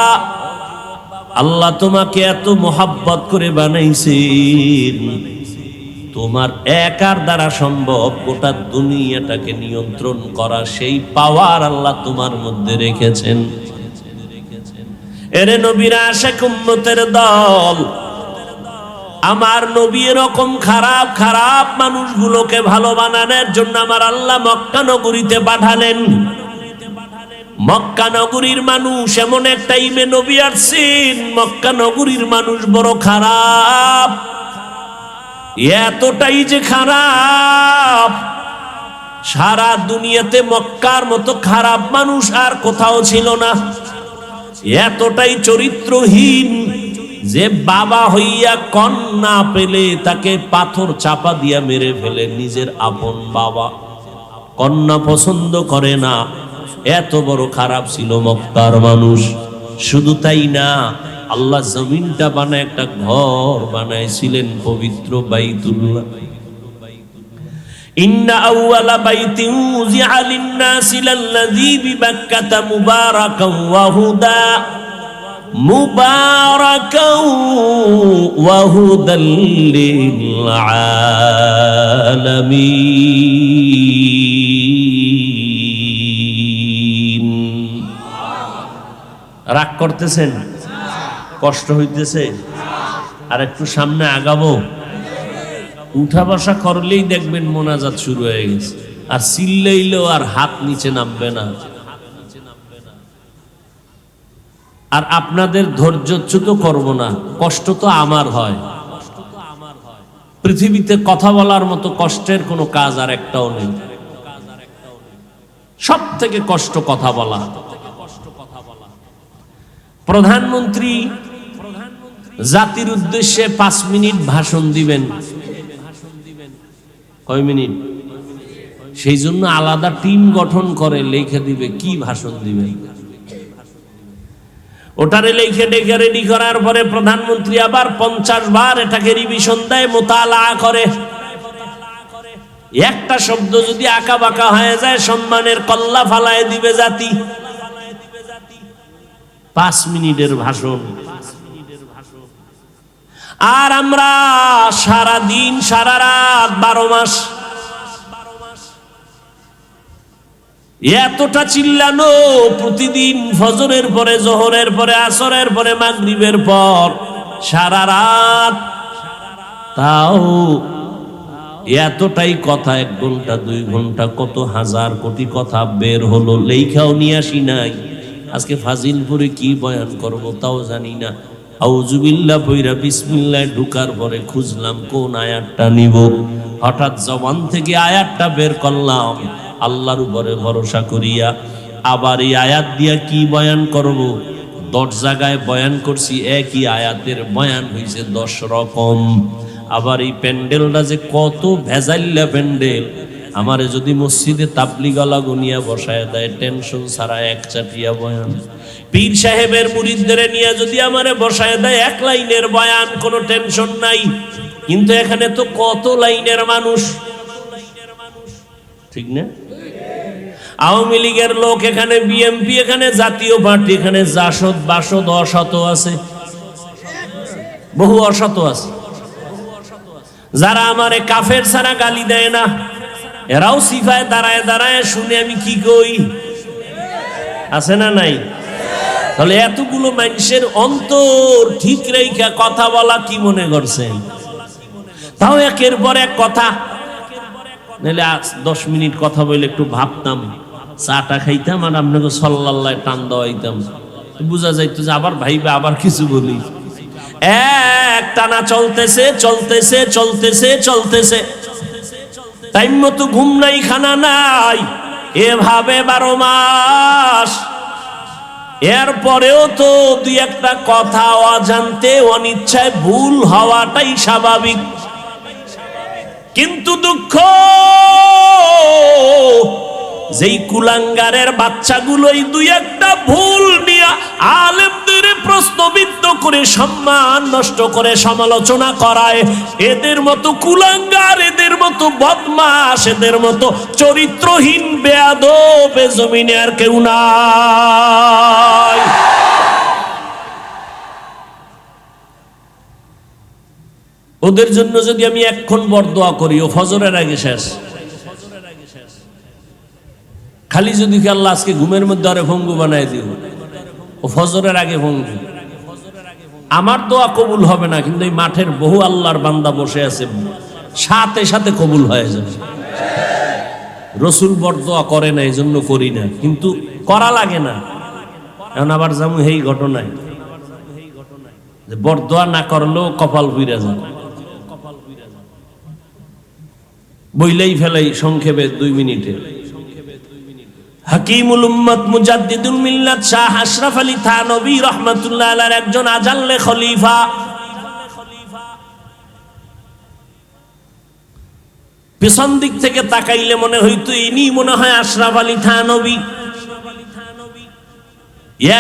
Speaker 1: আল্লাহ তোমাকে এত মোহাব্বত করে বানাইছেন, তোমার একার দ্বারা সম্ভব গোটা দুনিয়াটাকে নিয়ন্ত্রণ করা, সেই পাওয়ার আল্লাহ তোমার মধ্যে রেখেছেন। এরে নবীর আশিক উম্মতের দল, আমার নবী এরকম খারাপ খারাপ মানুষগুলোকে ভালো বানানোর জন্য আমার আল্লাহ মক্কা নগরীতে পাঠালেন। মক্কা নগরীর মানুষ এমন একটা টাইমে নবী আসছেন, মক্কা নগরীর মানুষ বড় খারাপ, এতটাই যে খারাপ, সারা দুনিয়াতে মক্কার মতো খারাপ মানুষ আর কোথাও ছিল না। এতটাই চরিত্রহীন যে বাবা হইয়া কন্যা পেলে তাকে পাথর চাপা দিয়া মেরে ফেলে। নিজের আপন বাবা কন্যা পছন্দ করে না, এত বড় খারাপ ছিল মক্কার মানুষ। শুধু তাই না, আল্লাহ জমিনটা বানায় একটা ঘর বানাইছিলেন পবিত্র বাইতুল্লাহ। ইন্না আউওয়ালা বাইতিন উযিআ লিন-নাসি লাল্লাযী বিবাক্কাতা মুবারাকান ওয়া হুদা ওয়া হুদাল লিল আলামিন। রাগ করতেছেন? কষ্ট হইতেছে? আর একটু সামনে আগাবো? উঠা বসা করলেই দেখবেন মোনাজাত শুরু হয়ে গেছে, আর চিল্লাইলেও আর হাত নিচে নামবে না। আর আপনাদের ধৈর্যচ্যুত করব না, কষ্ট তো আমার হয়। পৃথিবীতে কথা বলার মতো কষ্টের কোনো কাজ আর একটাও নেই। সব থেকে কষ্ট কথা বলা। প্রধানমন্ত্রী জাতির উদ্দেশ্যে 5 মিনিট ভাষণ দিবেন। কয় মিনিট? সেই জন্য আলাদা টিম গঠন করে লিখে দিবে কি ভাষণ দিবে। ওটারে লিখে ডেকে রেডি করার পরে প্রধানমন্ত্রী আবার 50 বার এটাকে রিভিশন দেয়, মোতালা করে। একটা শব্দ যদি আঁকা বাঁকা হয়ে যায় সম্মানের কল্লা ফালায় দিবে জাতি। 5 মিনিটের ভাষণ। আর আমরা সারা দিন সারা রাত 12 মাস এতটা চিল্লানো, প্রতিদিন ফজরের পরে, জোহরের পরে, আসরের পরে, মাগরিবের পর সারা রাত, তাও এতটাই কথা। 1 ঘন্টা 2 ঘন্টা কত হাজার কোটি কথা বের হলো, লেখাও নিয়ে আসি নাই। আজকে ফাজিলপুরে কি বয়ান করব তাও জানি না। আউযুবিল্লাহ পয়রা বিসমিল্লাহ ঢুকার পরে খুঁজলাম কোন আয়াতটা নিব। হঠাৎ জবান থেকে আয়াতটা বের করলাম, আল্লাহর উপরে ভরসা করিয়া। আবার এই আয়াত দিয়া কি বয়ান করব? 10 জায়গায় বয়ান করছি, একই আয়াতের বয়ান হয়েছে 10 রকম। আবার এই প্যান্ডেলটা যে কত ভেজাইল্লা প্যান্ডেল। আমারে যদি মসজিদে তাবলিগওয়ালা গুনিয়া বসায় দেয়, টেনশন ছাড়া 1 চাটিয়া বয়ান। পীর সাহেবের মুরিদদের নিয়ে যদি আমারে বসায় দেয় 1 লাইনের বয়ান, কোনো টেনশন নাই। কিন্তু এখানে তো কত লাইনের মানুষ, ঠিক না? আওয়ামী লীগের লোক এখানে, বিএনপি এখানে, জাতীয় পার্টি এখানে, জাসদ বাসদ অসত আছে, বহু অসত আছে। যারা আমারে কাফের ছাড়া গালি দেয় না, এরাও সিফায় দাঁড়ায় দাঁড়ায় শুনে আমি কি কই, আছে না নাই? তাহলে এতগুলো মানুষের অন্তর ঠিক রেখা কথা বলা কি মনে করছেন? তাও একের পর এক কথা। নাহলে 10 মিনিট কথা বলে একটু ভাবতাম, চাটা খাইতাম, আর আপনাকে সাল্লাল্লাহ টান দেওয়াইতাম, বুঝা যাইতো যে আবার ভাইবা আবার কিছু বলি। এক টানা চলতেছে চলতেছে চলতেছে চলতেছে, টাইম মতো ঘুম নাই, খানা নাই, এভাবে 12 মাস। এরপরেও তো 2-1টা কথা অজান্তে অনিচ্ছায় ভুল হওয়াটাই স্বাভাবিক। কিন্তু দুঃখ, যেই কুলাঙ্গারের বাচ্চাগুলোই 2-1টা ভুল নিয়ে আলেমদের প্রশ্নবিদ্ধ করে সম্মান নষ্ট করে সমালোচনা করায়, এদের মতো কুলাঙ্গার, এদের মতো বদমাশ, এদের মতো চরিত্রহীন বেয়াদব এ জমিনে আর কেউ নাই। ওদের জন্য যদি আমি এক্ষণ বরদোয়া করি, ও ফজরের আগে শেষ। খালি যদি আল্লাহ আজকে ঘুমের মধ্যে আরে ভঙ্গু বানায় দিও, ও ফজরের আগে ভঙ্গু, আমার দোয়া কবুল হবে না, কিন্তু এই মাঠের বহু আল্লাহর বান্দা বসে আছে, সাথে সাথে কবুল হয়ে যাবে। রসুল বরদোয়া করে না, এই জন্য করি না, কিন্তু করা লাগে না। এখন আবার যেমন এই ঘটনায় বরদোয়া না করলেও কপাল পুইরা যায়। বইলেই ফেলাই সংক্ষেপে 2 মিনিটে। হাকিমুল উম্মত মুজাদ্দিদুল মিল্লাত শাহ আশরাফ আলী থানভী রাহমাতুল্লাহ আলাইহির একজন আজাল্লে খলিফা। পেছন দিক থেকে তাকাইলে মনে হইতো ইনি মনে হয় আশরাফ আলী থানভী।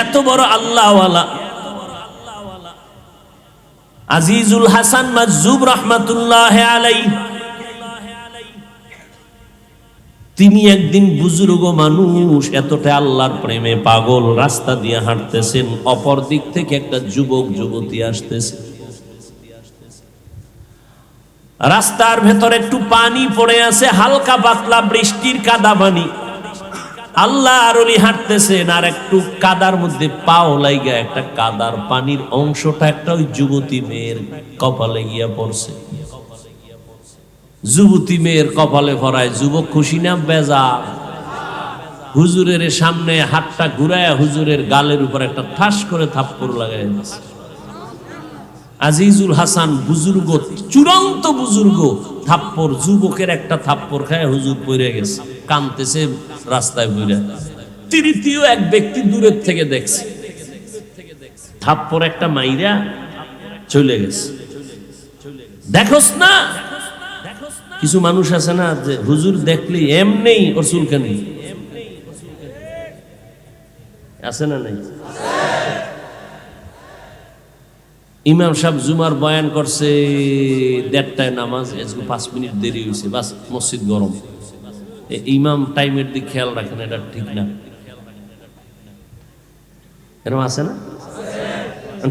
Speaker 1: এত বড় আল্লাহওয়ালা আজিজুল হাসান মাজজুব রাহমাতুল্লাহ আলাইহি, তিনি একদিন বুজুর্গ মানুষ, এতটা আল্লাহর প্রেমে পাগল, রাস্তা দিয়ে হাঁটতেছেন, অপর দিক থেকে একটা যুবক যুবতী আসতেছে। রাস্তার ভেতরে একটু পানি পড়ে আছে, হালকা পাতলা বৃষ্টির কাদা পানি। আল্লাহর ওলি হাঁটতেছেন আর একটু কাদার মধ্যে পাও লাইগা একটা কাদার পানির অংশটা একটা ওই যুবতী মেয়ের কপালে গিয়া পড়ছে। যুবতী মেয়ের কপালে পড়ায় যুবক খুশি না বেজার? হুজুরের সামনে হাতটা ঘুরায় হুজুরের গালের উপর একটা ঠাস করে থাপ্পড় লাগাই দিয়েছে। আজিজুল হাসান বুজুর্গ, চূড়ান্ত বুজুর্গ, থাপ্পড়, যুবকের একটা থাপ্পড় খায় হুজুর পড়ে গেছে, কাঁদতেছে রাস্তায় ঘুরে। তৃতীয় এক ব্যক্তি দূরের থেকে দেখছে, থাপ্পড় একটা মাইরা চলে গেছে। দেখোস না, কিছু মানুষ আছে না যে হুজুর দেখলে এমনি ওর চুলকানি আছে না নাই? ইমাম সাহেব জুমার বয়ান করছে 1:30টায় নামাজ, 5 মিনিট দেরি হয়েছে, বাস মসজিদ গরম। ইমাম টাইমের দিক খেয়াল রাখেন, এটা ঠিক না। এরকম আছে না?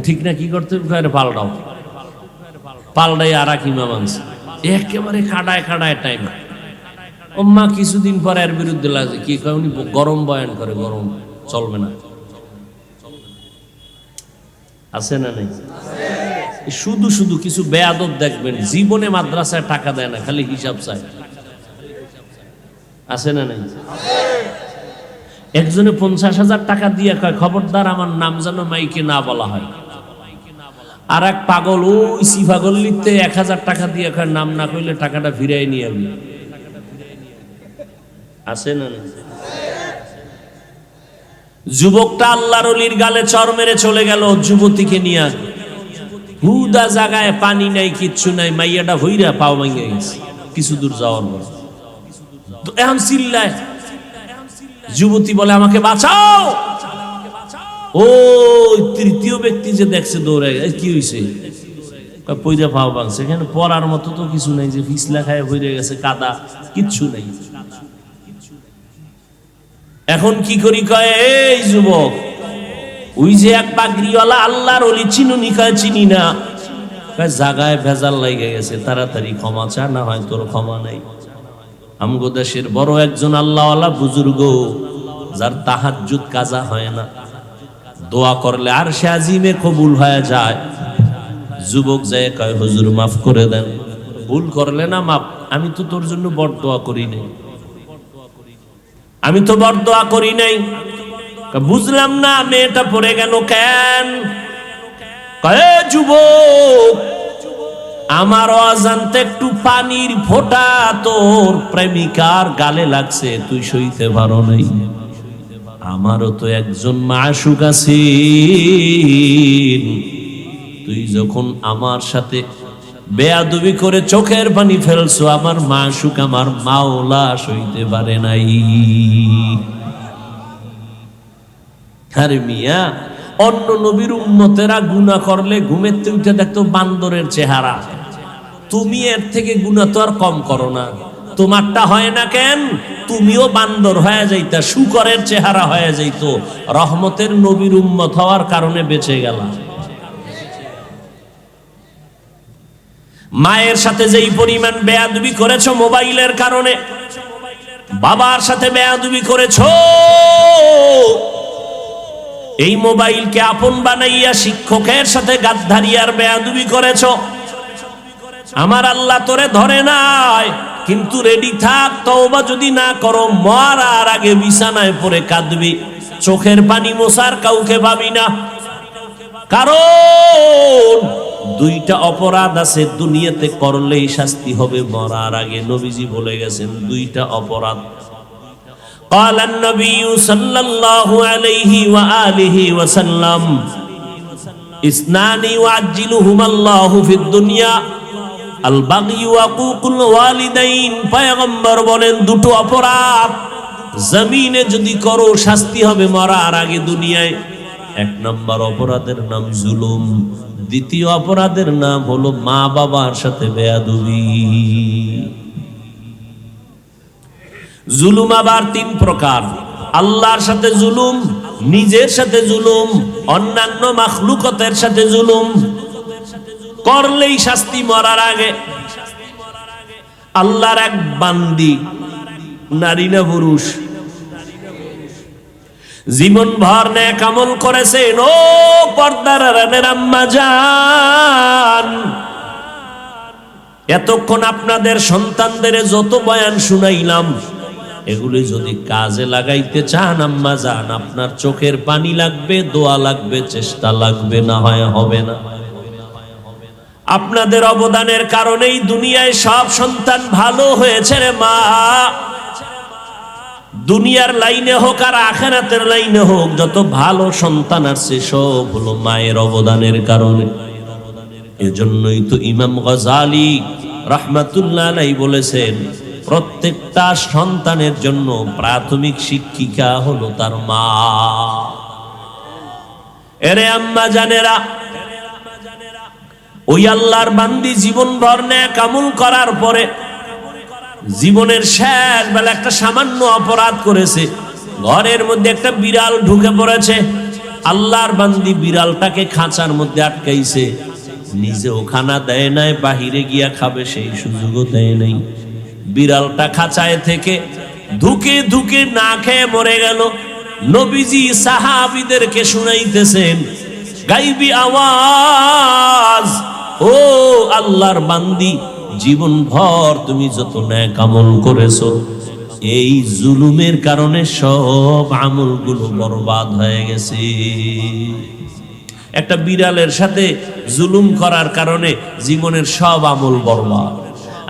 Speaker 1: ঠিক না, কি করতে পাল্টাও, পাল্টাই আর এক ইমাম আনছে, একেবারে খাড়ায় খাড়ায় টাইম। ওম্মা কিছুদিন পরে এর বিরুদ্ধে লাগে, কি কয় উনি গরম বয়ান করে, গরম চলবে না। আছে না নেই? শুধু শুধু কিছু বেয়াদব দেখবেন জীবনে মাদ্রাসায় টাকা দেয় না, খালি হিসাব চায়। আছে না নাই? একজনে 50,000 টাকা দিয়ে কয় খবরদার আমার নাম যেন মাইকে না বলা হয়। আর এক পাগল ওই সিফাগল লিখতে 1000 টাকা দিয়ে কয় নাম না কইলে টাকাটা ফিরাই নিয়ে আসবি। আছে না নাই? যুবকটা আল্লাহর ওলির গালে চর মেরে চলে গেল, যুবতীকে নিয়ে হুদা জায়গায় পানি নাই, কিচ্ছু নাই, মাইয়াটা হইরা পাও ভাঙে গেছে কিছু দূর যাওয়ার পর। এখন চিল্লায়, যুবতী বলে আমাকে বাঁচাও। ওই তৃতীয় ব্যক্তি যে দেখছে দৌড়ে, কি হয়েছে? পইরা পাও ভাঙছে। এখানে পড়ার মতো তো কিছু নাই, যে ফিসলা খায় হইরে গেছে, কাদা কিচ্ছু নাই। এখন কি করি? কয় এই যুবক, ওই যে এক পাগড়িওয়ালা আল্লাহর ওলি চিনুনি? কয় চিনি না। কয় জাগায় ভেজাল লাগে গেছে, তাড়াতাড়ি ক্ষমা চা, না হয় তোর ক্ষমা নাই। আমগো দেশের বড় একজন আল্লাহওয়ালা বুজুর্গ, যার তাহাজ্জুদ কাজা হয় না, দোয়া করলে আর সে আজিমে কবুল হয়ে যায়। যুবক যায় কয় হুজুর মাফ করে দেন, ভুল করলে না মাফ, আমি তো তোর জন্য বড় দোয়া করি নাই, আমি তো বড় দোয়া করি নাই। বুঝলাম না মেয়েটা পড়ে গেল কেন? কয়ে যুবক, আমার অজান্তে একটু পানির ফোঁটা তোর প্রেমিকার গালে লাগছে, তুই সইতে পারো নাই। আমারও তো একজন মাশুক আছে, তুই যখন আমার সাথে বেয়াদবি করে চোখের পানি ফেলছো, আমার মাশুক, আমার মাওলা সইতে পারে নাই। আরে মিয়া, অন্য নবীর উম্মতেরা গুনাহ করলে ঘুমের থেকে উঠে দেখতো বান্দরের চেহারা, তুমি এর থেকে গুনাহ তো আর কম করো না। তোমারটা হয় না কেন? তুমিও বান্দর হয়ে যাইতা, শুকরের চেহারা হয়ে যাইতো। রহমতের নবীর উম্মত হওয়ার কারণে বেঁচে গেল। মায়ের সাথে যেই পরিমাণ বেয়াদবি করেছো মোবাইলের কারণে, বাবার সাথে বেয়াদবি করেছো, এই মোবাইলকে আপন বানাইয়া শিক্ষকের সাথে গাদ্দারি আর বেয়াদবি করেছো। আমার আল্লাহ তোরে ধরে নাই, কিন্তু রেডি থাক, তওবা যদি না করো মরার আগে বিছানায় পড়ে কাঁদবি, চোখের পানি মোছার কাউকে পাবি না। কারণ দুইটা অপরাধ আছে, দুনিয়াতে করলেই শাস্তি হবে, মরার আগে। নবীজি বলে গেছেন দুইটা অপরাধ قال النبي صلى الله عليه وآله وسلم اثنان يعجلهما الله في الدنيا البغي وعقوق الوالدين। পয়গম্বর বলেন দুটো অপরাধ জমিনে যদি করো শাস্তি হবে মরার আগে দুনিয়ায়। এক নম্বর অপরাধের নাম জুলুম, দ্বিতীয় অপরাধের নাম হলো মা বাবার সাথে বেয়াদবি। জুলুম আবার তিন প্রকার, আল্লাহর সাথে জুলুম, নিজের সাথে জুলুম, অন্যান্য মাখলুকতের সাথে জুলুম করলেই শাস্তি মরার আগে। আল্লাহর এক বান্দি, নারী না পুরুষ, জীবন ভর নেক আমল করেছেন। ও পর্দার আড়ালের আম্মা জান, এতক্ষণ আপনাদের সন্তানদের যত বয়ান শুনাইলাম এগুলি যদি কাজে লাগাইতে চান আম্মা জান, আপনার চোখের পানি লাগবে, দোয়া লাগবে, চেষ্টা লাগবে, না হয় হবে না। আপনাদের অবদানের কারণেই দুনিয়ায় সব সন্তান ভালো হয়েছে রে মা। দুনিয়ার লাইনে হোক আর আখিরাতের লাইনে হোক, যত ভালো সন্তান আসছে সব হলো মায়ের অবদানের কারণে। এজন্যই তো ইমাম গজালি রাহমাতুল্লাহ আলাইহি বলেছেন, প্রত্যেকটা সন্তানের জন্য প্রাথমিক শিক্ষিকা হলো তার মা। এরে আম্মা জানেরা, ওই আল্লাহর বান্দি জীবন ভর নেক আমল করার পরে জীবনের শেষ বেলা একটা সামান্য অপরাধ করেছে, ঘরের মধ্যে একটা বিড়াল ঢুকে পড়েছে। আল্লাহর বান্দি বিড়ালটাকে খাঁচার মধ্যে আটকাইছে, নিজেও খানা দেয় নাই, বাহিরে গিয়া খাবে সেই সুযোগও দেয় নাই। বিড়ালটা খাঁচায় থেকে ধুকে ধুকে না খেয়ে মরে গেল। নবীজি সাহাবীদেরকে শুনাইতেছেন গাইবি আওয়াজ, ও আল্লাহর বান্দি, জীবন ভর তুমি যত নেক আমল করেছো, এই জুলুমের কারণে সব আমলগুলো বরবাদ হয়ে গেছে। একটা বিড়ালের সাথে জুলুম করার কারণে জীবনের সব আমল বরবাদ।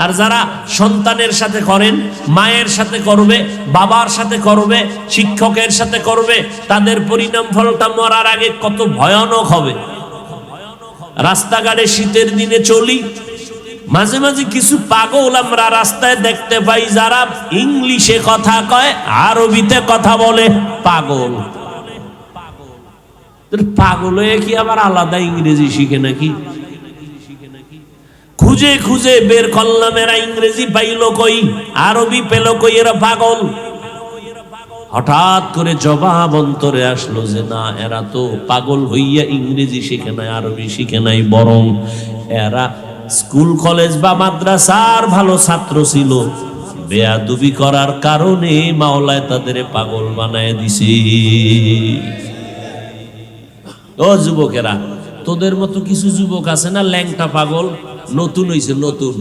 Speaker 1: আর যারা সন্তানের সাথে করেন, মায়ের সাথে করবে, বাবার সাথে করবে, শিক্ষকের সাথে করবে, তাদের পরিণাম ফলটা মরার আগে কত ভয়ানক হবে। রাস্তাঘাটে শীতের দিনে চলি, মাঝে মাঝে কিছু পাগল আমরা রাস্তায় দেখতে পাই, যারা ইংলিশে কথা কয়, আরবিতে কথা বলে। পাগল পাগল হয়ে কি আবার আলাদা ইংরেজি শিখে নাকি? খুঁজে খুঁজে বের করলাম এরা ইংরেজি পাইল কই, আরবি পেল কই, এরা পাগল। হঠাৎ করে জবাব অন্তরে আসলো যে না, এরা তো পাগল হইয়া ইংরেজি শিখে নাই, আরবি শিখে নাই, বরং এরা স্কুল কলেজ বা মাদ্রাসার ভালো ছাত্র ছিল, বেয়াদবি করার কারণে মাওলায় তাদের পাগল বানায় দিছে। ও যুবকেরা, তোদের মতো কিছু যুবক আছে না ল্যাংটা পাগল, নতুন হইছে, নতুন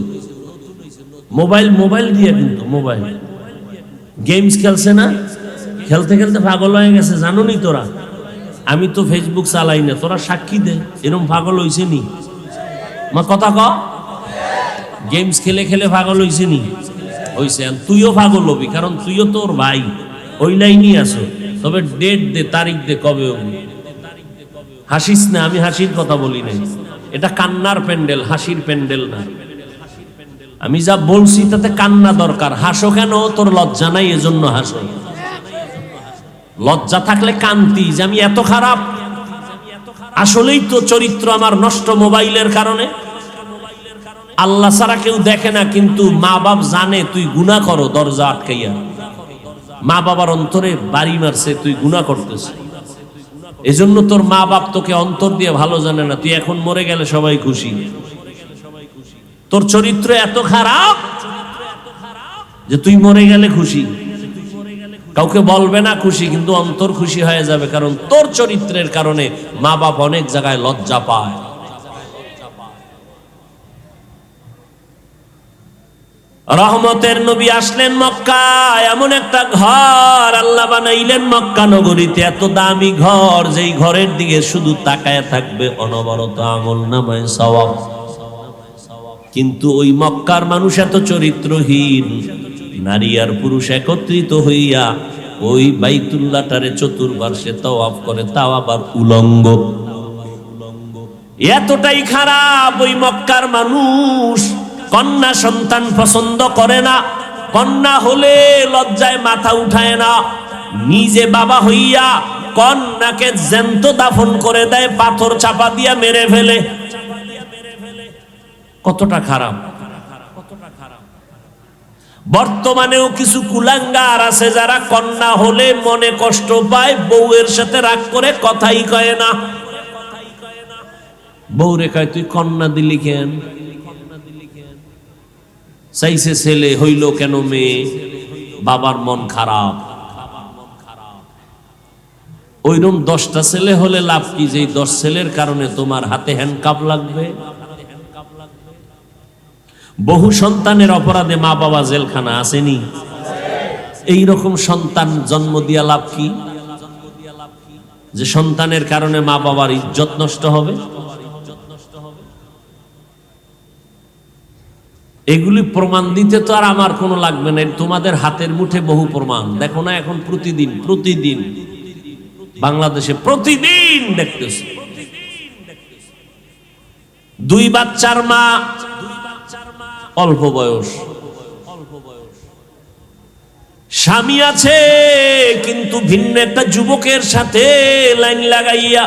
Speaker 1: মোবাইল দিয়ে, কিন্তু মোবাইল গেমস খেলছে না, খেলতে খেলতে পাগল হয়ে গেছে। জানো নি তোরা? আমি তো ফেসবুক চালাই না, তোরা সাক্ষী দে, এরকম পাগল হইছে নি? মা কথা ক, গেমস খেলে খেলে পাগল হইছে নি? হইছে। তুইও পাগল হবি, কারণ তুইও তোর ভাই, ওই লাইনই আছো। তবে ডেট দে, তারিখ দে, কবে হবি। হাসিস না, আমি হাসির কথা বলি নাই, এটা কান্নার প্যান্ডেল, হাসির প্যান্ডেল না। আমি যা বলছি তাতে কান্না দরকার। হাসো কেন? তোর লজ্জা নাই এজন্য হাসো। লজ্জা থাকলে কান্তি যে আমি এত খারাপ। আসলেই তো চরিত্র আমার নষ্ট মোবাইলের কারণে। আল্লাহ ছাড়া কেউ দেখে না, কিন্তু মা বাপ জানে তুই গুনাহ করো, দরজা আটকাইয়া। মা বাবার অন্তরে বাড়ি মারছে, তুই গুনাহ করতেছিস। এজন্য তোর মা বাপ তোকে অন্তর দিয়ে ভালো জানে না, তুই এখন মরে গেলে সবাই খুশি। তোর চরিত্র এত খারাপ যে তুই মরে গেলে খুশি, কাউকে বলবে না খুশি, কিন্তু অন্তর খুশি হয়ে যাবে, কারণ তোর চরিত্রের কারণে মা বাপ অনেক জায়গায় লজ্জা পায়। রহমতের নবী আসলেন মক্কায়, এমন একটা ঘর আল্লাহ বানাইলেন মক্কা নগরীতে, এত দামি ঘর, যেই ঘরের দিকে শুধু তাকায় থাকবে অনবরত আমল নামায় সওয়াব। কিন্তু ওই মক্কার মানুষ এত চরিত্রহীন, নারী আর পুরুষ একত্রিত হইয়া ওই বাইতুল্লাহটারে চতুর্পার্শ্বে তাওয়াফ করে, তাও আবার উলঙ্গ। এতটাই খারাপ ওই মক্কার মানুষ, কন্যা সন্তান পছন্দ করে না, কন্যা হলে লজ্জায় মাথা উঠায় না, নিজে বাবা হইয়া কন্যাকে জ্যান্ত দাফন করে দেয়, পাথর চাপা দিয়া মেরে ফেলে। কতটা খারাপ! বর্তমানেও কিছু কুলাঙ্গার আছে যারা কন্যা হলে মনে কষ্ট পায়, বউয়ের সাথে রাগ করে কথাই কয় না। বউ রে কয় তুই কন্যা দিলি কেন? চাইছে ছেলে, হইল কেন মেয়ে? বাবার মন খারাপ। ওইরকম 10টা ছেলে হলে লাভ কি, যে 10 ছেলের কারণে তোমার হাতে হ্যান্ডকাপ লাগবে? বহু সন্তানের অপরাধে মা বাবা জেলখানা আসেনি? এইরকম সন্তান জন্ম দিয়া লাভ কি? যে সন্তানের কারণে মা বাবার ইজ্জত নষ্ট হবে। এগুলি প্রমাণ দিতে তো আর আমার কোনো লাগবে না, তোমাদের হাতের মুঠে বহু প্রমাণ। দেখো না এখন প্রতিদিন বাংলাদেশে প্রতিদিন দেখতেছি 2 বাচ্চার মা, অল্প বয়স, স্বামী আছে কিন্তু ভিন্ন একটা যুবকের সাথে লাইন লাগাইয়া,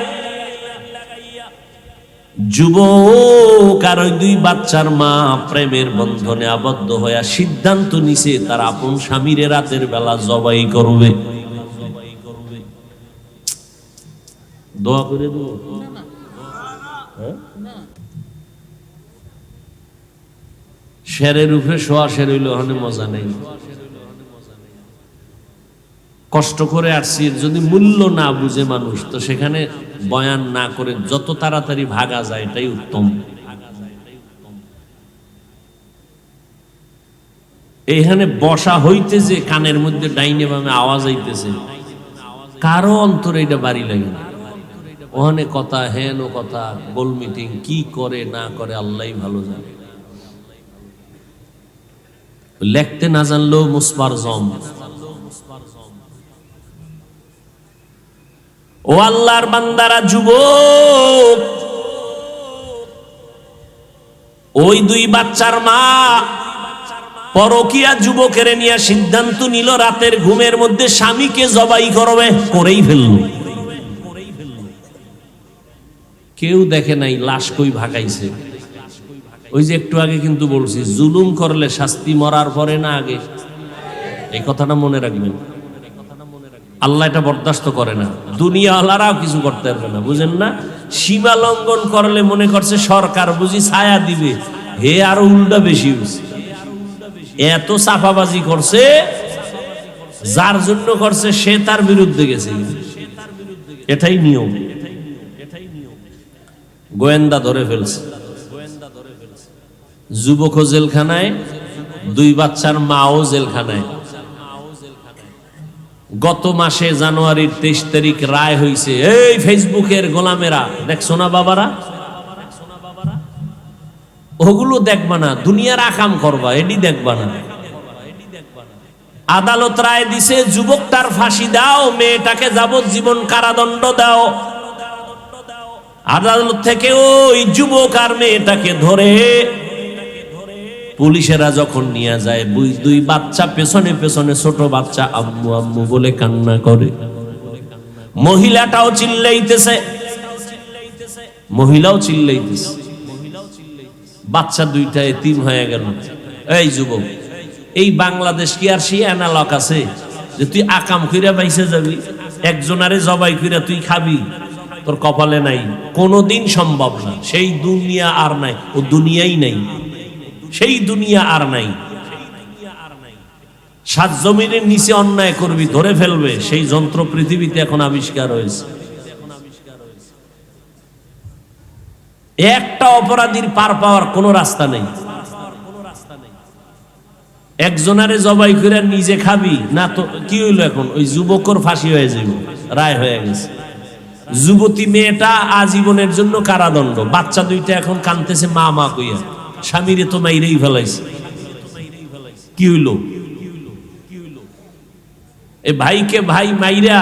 Speaker 1: যুবক আর ওই 2 বাচ্চার মা প্রেমের বন্ধনে আবদ্ধ হইয়া সিদ্ধান্ত নিছে তার আপন স্বামীরে রাতের বেলা জবাই করবে। দোয়া করে দেব? শেরের উপরে শোয়া শের হইল, ওখানে মজা নেই। কষ্ট করে আসছি, যদি মূল্য না বুঝে মানুষ, তো সেখানে বয়ান না করে যত তাড়াতাড়ি ভাগা যায় এটাই উত্তম। এখানে বসা হইতে যে কানের মধ্যে ডাইনে বামে আওয়াজ আইতেছে, কারো অন্তরে এটা বাড়ি লাগে না। ওখানে কথা, হেন ও কথা, গোল মিটিং, কি করে না করে আল্লাহই ভালো জানে। লেখতে না জানলেও মুসপার জম। ও আল্লাহর বান্দারা, যুবক, ওই 2 বাচ্চার মা পরকিয়া যুবকের নিয়ে সিদ্ধান্ত নিল রাতের ঘুমের মধ্যে স্বামীকে জবাই করবে, করেই ফেলল। কেউ দেখে নাই লাশ কই ভাগাইছে। ওই যে একটু আগে কিন্তু বলছি, জুলুম করলে শাস্তি মরার পরে না আগে, এই কথাটা মনে রাখবেন। আল্লাহ এটা বরদাস্ত করে না, দুনিয়াওয়ালারাও কিছু করতে পারবে না, বুঝেন না? সীমা লঙ্ঘন করলে মনে করছে সরকার বুঝি ছায়া দিবে, হে আরো উল্টা বেশি হয়েছে। এত চাপাবাজি করছে, যার জন্য করছে সে তার বিরুদ্ধে গেছে। এটাই নিয়ম। গোয়েন্দা ধরে ফেলছে, যুবকও জেলখানায়, 2 বাচ্চার মাও জেলখানায়। গত মাসে জানুয়ারির 23 তারিখ রায় হইছে। এই ফেসবুকের গোলামেরা, দেখছো না বাবারা? ওগুলো দেখবা না, দুনিয়ার আকাম করবা, এডি দেখবা না। আদালত রায় দিছে, যুবকটার ফাঁসি দাও, মেয়েটাকে যাবজ্জীবন কারাদণ্ড দাও। আদালত থেকে ওই যুবক আর মেয়েটাকে ধরে পুলিশেরা যখন নিয়ে যায়, 2 বাচ্চা পেছনে পেছনে, ছোট বাচ্চা আম্মু আম্মু বলে কান্না করে। মহিলাটাও চিল্লাইতেছে, মহিলাও চিল্লাইতেছে। বাচ্চা 2টা এতিম হয়ে গেল। এই যুবক, এই বাংলাদেশ কি আর সে অ্যানালগ আছে যে তুই আকাম কইরা বাইসে যাবি, একজনারে জবাই কইরা তুই খাবি? তোর কপালে নাই, কোনোদিন সম্ভব না। সেই দুনিয়া আর নাই, ও দুনিয়াই নাই, সেই দুনিয়া আর নাই। 7 জমিনের নিচে অন্যায় করবি, ধরে ফেলবে, সেই যন্ত্র পৃথিবীতে এখন আবিষ্কার হয়েছে। একটা অপরাধীর পার পাওয়ার কোনো রাস্তা নেই। একজনারে জবাই করে নিজে খাবি না, তো কি হইল? এখন ওই যুবকর ফাঁসি হয়ে যাবে, রায় হয়ে গেছে। যুবতী মেয়েটা আজীবনের জন্য কারাদণ্ড। বাচ্চা 2টা এখন কাঁদতেছে মা মা কইয়া, স্বামীরে তো মাইরেই ফেলাইছে। কি হইল? এই ভাইকে ভাই মাইরা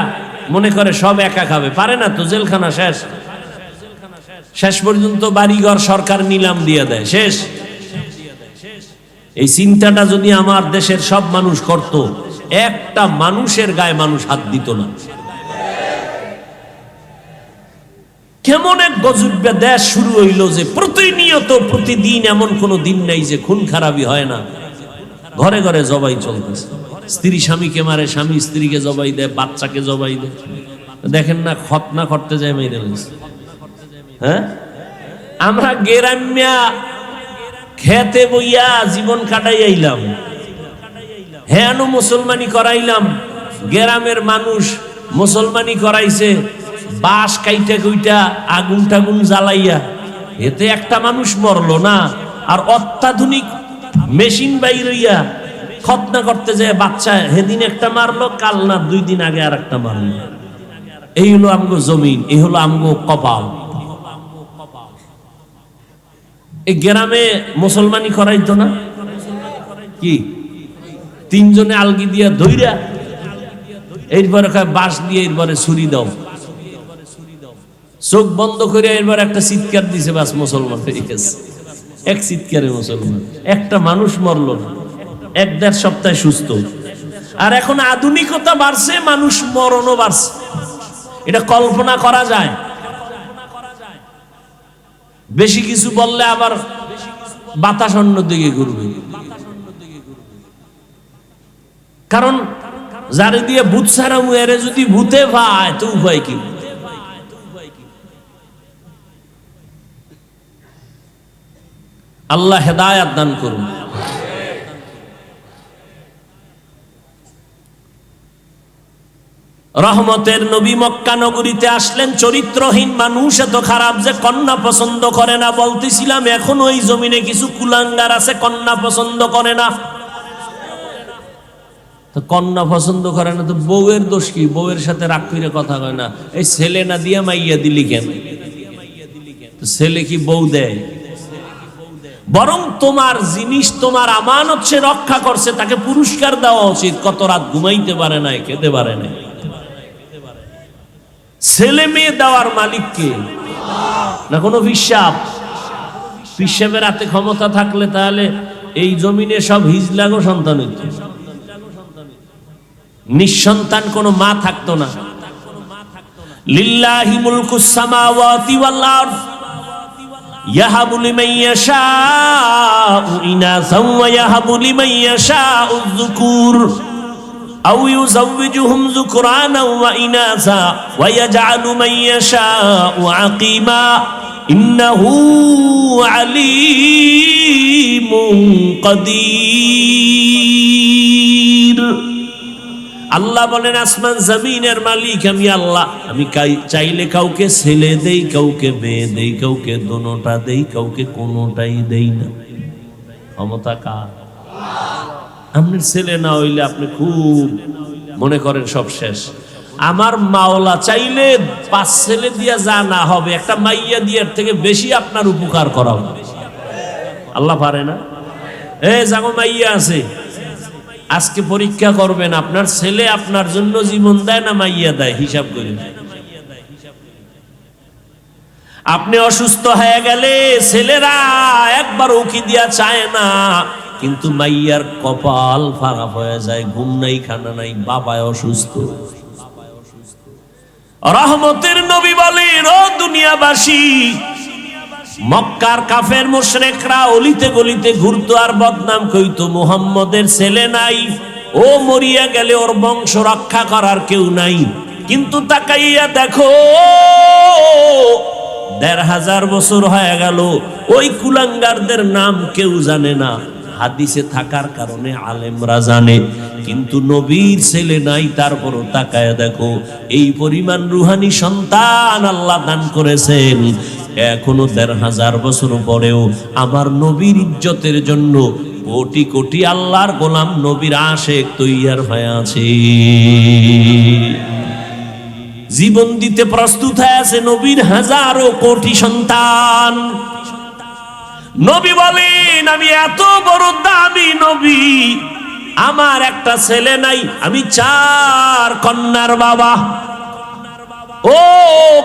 Speaker 1: মনে করে সব একা খাবে, পারে না তো, জেলখানা শেষ। শেষ পর্যন্ত বাড়িঘর সরকার নিলাম দিয়ে দেয়, শেষ। এই চিন্তাটা যদি আমার দেশের সব মানুষ করত, একটা মানুষের গায়ে মানুষ হাত দিত না। কেমন এক গজুব্যা দেশ শুরু হইল যে প্রতিনিয়ত প্রতিদিন এমন কোন দিন নাই যে খুন খারাপি হয় না, ঘরে ঘরে জবাই চলতেছে। স্ত্রী স্বামীকে মারে, স্বামী স্ত্রীকে জবাই দেয়, বাচ্চাকে জবাই দেয়। দেখেন না খতনা করতে যায় মেরে ফেলছে। হ্যাঁ, আমরা গেরামিয়া খেতে বইয়া জীবন কাটাই আইলাম, হ্যাঁ মুসলমানি করাইলাম। গ্রামের মানুষ মুসলমানি করাইছে, বাঁশ কাইটা কুইটা আগুন টাগুন জ্বালাইয়া, এতে একটা মানুষ মরলো না। আর অত্যাধুনিক মেশিন বাইরইয়া খতনা করতে যায় বাচ্চা, হেদিন একটা মারলো, কাল না 2 দিন আগে আর একটা মারলো। এই হলো আমগো জমিন, এই হলো আমগো কপাল। এই গ্রামে মুসলমানি করাইতো না কি, 3 জনে আলগি দিয়া ধইরা, এরপরে বাঁশ দিয়ে এরপরে ছুরি দাও, চোখ বন্ধ করে এরপর একটা চিৎকার দিছে, বাস মুসলমান হয়ে গেছে। এক চিৎকারে মুসলমান, একটা মানুষ মরলো না, 1-1.5 সপ্তাহে সুস্থ। আর এখন আধুনিকতা বাড়ছে, মানুষ মরণও বাড়ছে, এটা কল্পনা করা যায়। বেশি কিছু বললে আবার বাতাস অন্য দিকে ঘুরবে, কারণ যারে দিয়ে ভূত ছাড়া মুয়ারে যদি ভূতে পায় তো উপায় কি? আল্লাহ হেদায়াত দান করুন। রহমতের নবী মক্কা নগরীতে আসলেন, চরিত্রহীন মানুষ এত খারাপ যে কন্যা পছন্দ করে না। বলতেছিলাম এখন ওই জমিনে কিছু কুলাঙ্গার আছে, কন্যা পছন্দ করে না। তো কন্যা পছন্দ করে না তো বউয়ের দোষ কি? বউয়ের সাথে রাগ করে কথা কয় না, এই ছেলে না দিয়া মাইয়া দিলি কেন? ছেলে কি বউ দেয়? বরং তোমার জিনিস, তোমার আমানত সে রক্ষা করছে, তাকে পুরস্কার দেওয়া উচিত। কত রাত ঘুমাইতে পারে নাই, খেতে পারে নাই। ছেলে মেয়ে দেওয়ার মালিক কে? না কোনো পিশাব? পিশাবের হাতে ক্ষমতা থাকলে তাহলে এই জমিনে সব হিজলাগো সন্তান হইত, নিঃসন্তান কোনো মা থাকতো না। লিল্লাহি মুলকুস সামাওয়াতি ওয়াল আরদ ইয়াহাবু লিমান ইয়াশাউ ইনাসান ওয়া ইয়াহাবু লিমান ইয়াশাউ যুকুর আও ইউযাওয়িজুহুম যুকরানা ওয়া ইনাসা ওয়া ইয়াজআলু মান ইয়াশাউ আকিমা ইন্নাহু আলীমুন কাদির। আল্লাহ বলেন, আসমান জমিনের মালিক আমি আল্লাহ। আমি চাইলে কাউকে ছেলে দেই, কাউকে মেয়ে দেই, কাউকে দোনোটা দেই, কাউকে কোনোটাই দেই না। ক্ষমতা কার? আপনার ছেলে না হইলে আপনি খুব মনে করেন সব শেষ। আমার মাওলা চাইলে 5 ছেলে দিয়া যা না হবে, একটা মাইয়া দিয়ার থেকে বেশি আপনার উপকার করা হবে। আল্লাহ পারে না? যাগো মাইয়া আছে, আজকে পরীক্ষা করবেন, আপনার ছেলে আপনার জন্য জীবন দেয় না মাইয়া দেয়, হিসাব করেন। আপনি অসুস্থ হয়ে গেলে ছেলেরা একবার উকি দিয়া চায় না, কিন্তু মাইয়ার কপাল খারাপ হয়ে যায়, ঘুম নাই, খানা নাই, বাবায় অসুস্থ। রহমতের নবী বলেন, ও দুনিয়াবাসী, মক্কার কাফের মুশরিকরা অলিতে গলিতে ঘুরতো আর বদনাম কইতো, মুহাম্মদের ছেলে নাই, ও মরিয়া গেলে ওর বংশ রক্ষা করার কেউ নাই। কিন্তু তাকাইয়া দেখো, 1500 বছর হয়ে গেল, ওই কুলাঙ্গারদের নাম কেউ জানে না। হাদিসে থাকার কারণে আলেমরা জানে, কিন্তু নবীর ছেলে নাই। তারপরও তাকায় দেখো, এই পরিমাণ রুহানি সন্তান আল্লাহ দান করেছেন। এখনো 1500 বছর পরেও আমার নবীর ইজ্জতের জন্য কোটি কোটি আল্লাহর গোলাম নবীর আশেক তৈয়ার হয়ে আছে, জীবন দিতে প্রস্তুত হয়ে আছে নবীর হাজারো কোটি সন্তান। নবী বলেন, আমি এত বড় দামি নবী, আমার একটা ছেলে নাই, আমি 4 কন্যার বাবা। ও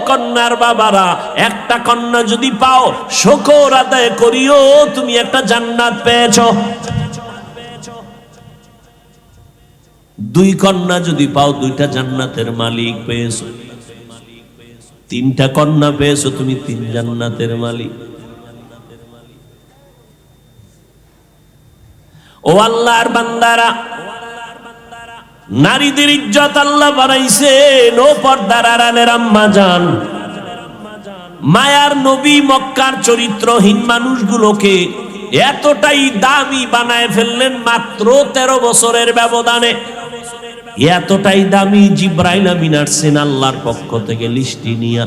Speaker 1: কন্যার বাবারা, একটা কন্যা যদি পাও শুকর আদায় করিও, তুমি একটা জান্নাত পেয়েছো। 2 কন্যা যদি পাও 2টা জান্নাতের মালিক পেয়েছো। 3টা কন্যা পেয়েছো, তুমি 3 জান্নাতের মালিক। ও আল্লাহর বান্দারা, নারীদের ইজ্জত আল্লাহ বাড়াইছেন। ও পর্দার আড়ালের আম্মা জান, মায়ার নবী মক্কার চরিত্রহীন মানুষগুলোকে এতটাই দামি বানায় ফেললেন মাত্র 13 বছরের ব্যবধানে। এতটাই দামি, জিব্রাইল আমিন আসছেন আল্লাহর পক্ষ থেকে লিস্টি নিয়া।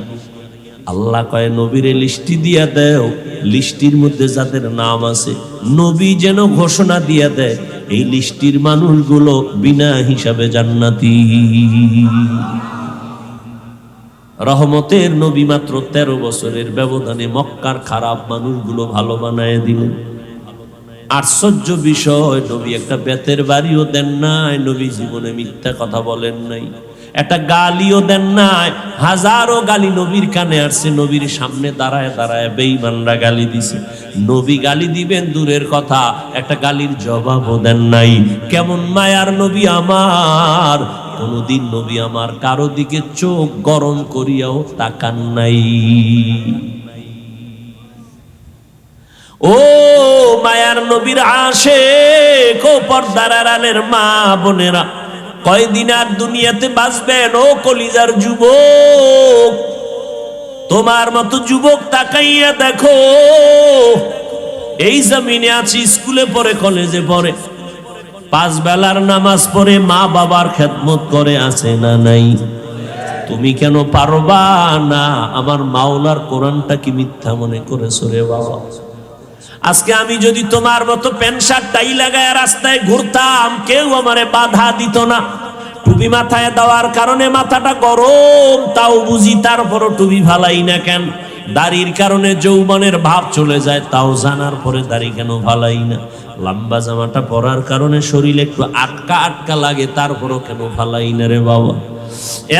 Speaker 1: আল্লাহ কয় নবীরে লিস্টি দিয়া দেও, লিস্টির মধ্যে যাদের নাম আছে নবী যেন ঘোষণা দিয়া দেয় এই লিস্টির মানুষগুলো বিনা হিসাবে জান্নাতি। রহমতের নবী মাত্র 13 বছরের ব্যবধানে মক্কার খারাপ মানুষগুলো ভালো বানায় দিলেন। আশ্চর্য বিষয়, নবী একটা বেতের বাড়িও দেন নাই, নবী জীবনে মিথ্যা কথা বলেন নাই, একটা গালিও দেন নাই। হাজারো গালি নবীর কানে আসছে, নবীর সামনে দাঁড়ায় দাঁড়ায় বেঈমানরা গালি দিছে। নবী গালি দিবেন দূরের কথা, একটা গালির জবাবও দেন নাই। কেমন মায়ার নবী আমার! কোনদিন নবী আমার কারো দিকে চোখ গরম করিয়াও তাকান নাই। ও মায়ার নবীর আশেক, ও পর্দার আড়ালের মা বোনেরা, কয়দিন আর দুনিয়াতে বাঁচবেন? ও কলিজার যুবক, তোমার মতো যুবক তাকাইয়া দেখো। এই জমিনে আছি, স্কুলে পড়ে, কলেজে পড়ে, 5 বেলার নামাজ পড়ে, মা বাবার খেদমত করে, আছে না নাই? তুমি কেন পারবা না? আমার মাওলার কোরআনটা কি মিথ্যা মনে করেছো রে বাবা? আজকে আমি যদি তোমার মতো প্যান্ট শার্ট টাই লাগায় রাস্তায় ঘুরতাম, কেউ আমারে বাধা দিত না। টুপি মাথায় দেওয়ার কারণে মাথাটা গরম, তাও বুঝি, তারপরও টুপি ফালাই না কেন? দাড়ির কারণে যৌবনের ভাব চলে যায়, তাও জানার পরে দাড়ি কেন ফালাই না? লম্বা জামাটা পরার কারণে শরীরে একটু আটকা আটকা লাগে, তারপরও কেন ফালাই না রে বাবা?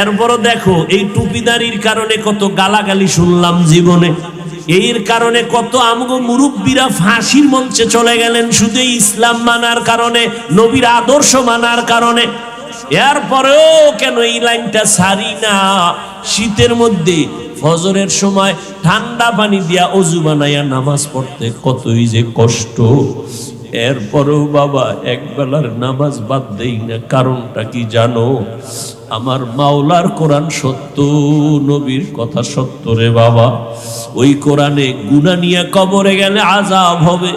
Speaker 1: এরপরও দেখো, এই টুপি দাড়ির কারণে কত গালাগালি শুনলাম জীবনে। এর কারণে কত আমগো মুরব্বীরা ফাঁসির মঞ্চে চলে গেলেন শুধু ইসলাম মানার কারণে, নবীর আদর্শ মানার কারণে। এরপরেও কেন এই লাইনটা ছাড়ি না? শীতের মধ্যে ফজরের সময় ঠান্ডা পানি দিয়া অজু বানাইয়া নামাজ পড়তে কতই যে কষ্ট। এরপরেও বাবা এক বেলার নামাজ বাদ দেই না। কারণটা কি জানো? আমার মাওলার কোরআন সত্য, নবীর কথা সত্য রে বাবা। ওই কোরআনে গুনাহ নিয়ে কবরে গেলে আযাব হবে,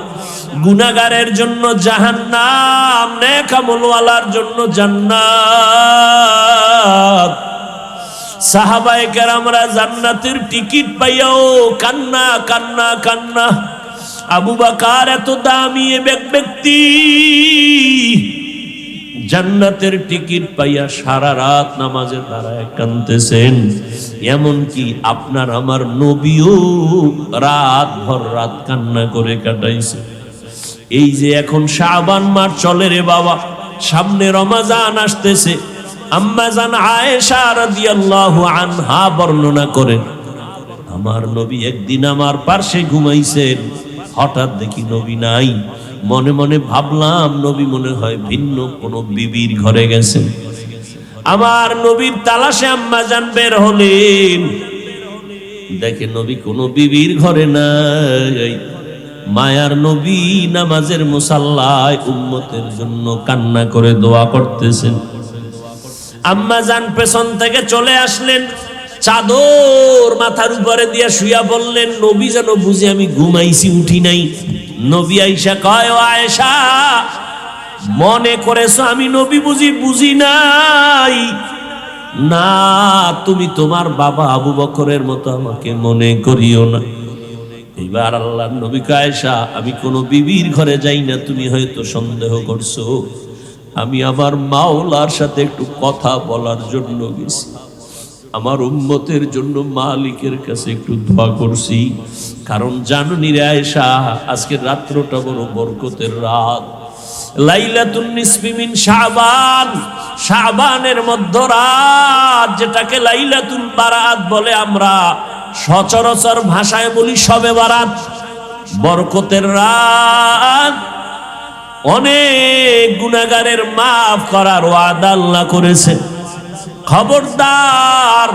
Speaker 1: গুনাহগারের জন্য জাহান্নাম, নেক আমলওয়ালার জন্য জান্নাত। সাহাবায়ে কেরামরা জান্নাতের টিকিট পাইয়াও কান্না কান্না কান্না। আবু বকর এত দামি ব্যক্তি, জান্নাতের টিকিট পাইয়া সারা রাত নামাজে দাঁড়ায় কাঁদতেছেন। এমনকি আপনার আমার নবীও রাত ভর রাত কান্না করে কাটাইছে। এই যে এখন শাবান মাস চলে রে বাবা, সামনে রমজান আসতেছে। আম্মা জান আয়েশা রাদিয়াল্লাহু আনহা বর্ণনা করেন, আমার নবী একদিন আমার পাশে ঘুমাইছেন, হঠাৎ দেখি নবী নাই। মনে মনে ভাবলাম নবী মনে হয় ভিন্ন কোন বিবির ঘরে গেছেন। আমার নবীর তালাশে আম্মা জান বের হলেন, দেখে নবী কোন বিবির ঘরে নাই। মায়ার নবী নামাজের মুসাল্লায় উম্মতের জন্য কান্না করে দোয়া করতেছেন। আম্মা জান পেছন থেকে চলে আসলেন, চাদর মাথার উপরে দিয়া শুয়া বললেন। নবী যেন বুঝে আমি ঘুমাইছি, উঠি নাই। নবী আয়েশা কয়, ও আয়েশা, মনে করেছো আমি নবী বুঝি নাই? না, তুমি তোমার বাবা আবু বকরের মতো আমাকে মনে করিও না। এবার আল্লাহর নবী কয়, আয়েশা, আমি কোনো বিবির ঘরে যাই না, তুমি হয়তো সন্দেহ করছো। আমি আমার মাওলার সাথে একটু কথা বলার জন্য গেছি, আমার উম্মতের জন্য মালিকের কাছে একটু দোয়া করছি। কারণ জানুনি রে আয়েশা, আজকে রাত্রটা বড় বরকতের রাত। লাইলাতুন নিসফি মিন শাবান, শাবানের মধ্যরাত যেটাকে লাইলাতুল বারাত বলে, আমরা সচরাচর ভাষায় বলি শবে বারাত। বরকতের রাত, অনেক গুনাহগারের মাফ করার ওয়াদা আল্লাহ করেছে। খবরদার,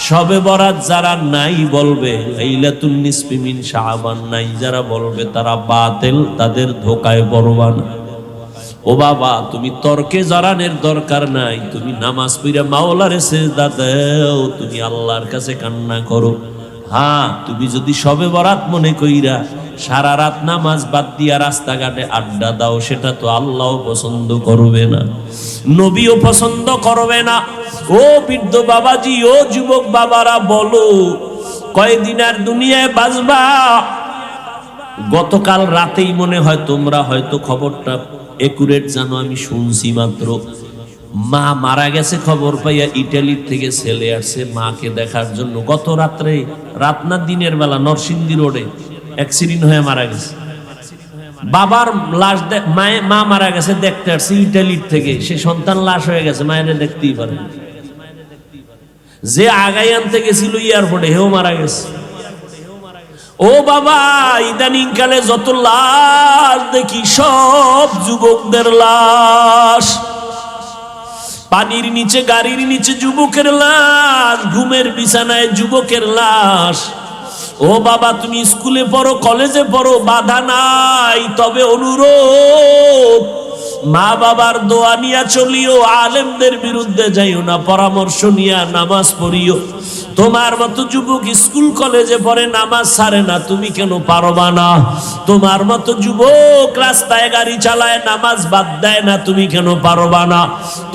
Speaker 1: শবে বরাত যারা নাই বলবে, লাইলাতুন নিসফি মিন শাবান নাই যারা বলবে, তারা বাতিল, তাদের ধোকায় পড়বা না। ও বাবা, তুমি তর্কে জড়ানোর দরকার নাই, তুমি নামাজ পড়া মাওলারে সিজদা দাও, তুমি আল্লাহর কাছে কান্না করো। হ্যাঁ, তুমি যদি শবে বরাত মনে কইরা সারা রাত নামাজ বাদ দিয়া রাস্তাঘাটে আড্ডা দাও, সেটা তো আল্লাহও পছন্দ করবে না, নবীও পছন্দ করবে না। ও বৃদ্ধ বাবাজি, ও যুবক বাবারা, বলো কয়দিন আর দুনিয়ায় বাঁচবা? গতকাল রাতেই মনে হয় তোমরা হয়তো খবরটা একুরেট জানো, আমি শুনছি মাত্র। মা মারা গেছে খবর পাইয়া ইটালির থেকে ছেলে আসছে মাকে দেখার জন্য। গত রাত্রে, রাত না দিনের বেলা, নরসিংদী রোডে অ্যাক্সিডেন্ট হয়ে মারা গেছে। বাবার লাশ, মা মারা গেছে দেখতে আসছে ইটালির থেকে, সে সন্তান লাশ হয়ে গেছে, মায়ের দেখতেই পারে। যে আগাই আনতে গেছিল এয়ারপোর্টে, হেও মারা গেছে। ও বাবা, ইদানিং কালে যত লাশ দেখি সব যুবকদের লাশ। পানির নিচে, গাড়ির নিচে যুবকের লাশ, ঘুমের বিছানায় যুবকের লাশ। ও বাবা, তুমি স্কুলে পড়ো, কলেজে পড়ো, বাধা নাই, তবে অনুরোধ, মা বাবার দোয়া নিয়া চলিও, আলেমদের বিরুদ্ধে যাইও না, পরামর্শ নিয়া নামাজ পড়িও। তোমার মতো যুবক স্কুল কলেজে পড়ে, নামাজ ছাড়ে না, তুমি কেন পারবা না? তোমার মতো যুবক রাস্তায় গাড়ি চালায়, নামাজ বাদ দেয় না, তুমি কেন পারবা না?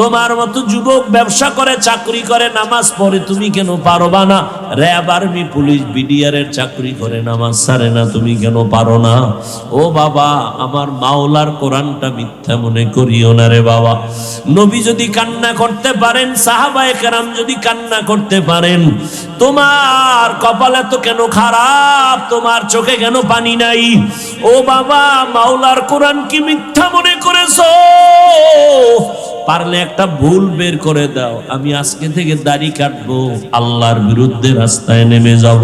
Speaker 1: তোমার মতো যুবক ব্যবসা করে, চাকরি করে, নামাজ পড়ে, তুমি কেন পারবা না? র্যাব, আর্মি, পুলিশ, বিডিআর এর চাকরি করে, নামাজ ছাড়ে না, তুমি কেন পারো না? ও বাবা, আমার মাওলার কোরআনটা মিথ্যা মনে করিও না রে বাবা। নবী যদি কান্না করতে পারেন, সাহাবায়ে কেরাম যদি কান্না করতে পারেন, তোমার কপালে তো কেন খারাপ? তোমার চোখে কেন পানি নাই? ও বাবা, মাওলার কোরআন কি মিথ্যা মনে করেছো? পারলে একটা ভুল বের করে দাও, আমি আজকে থেকে দাড়ি কাটবো, আল্লাহর বিরুদ্ধে রাস্তায় নেমে যাব।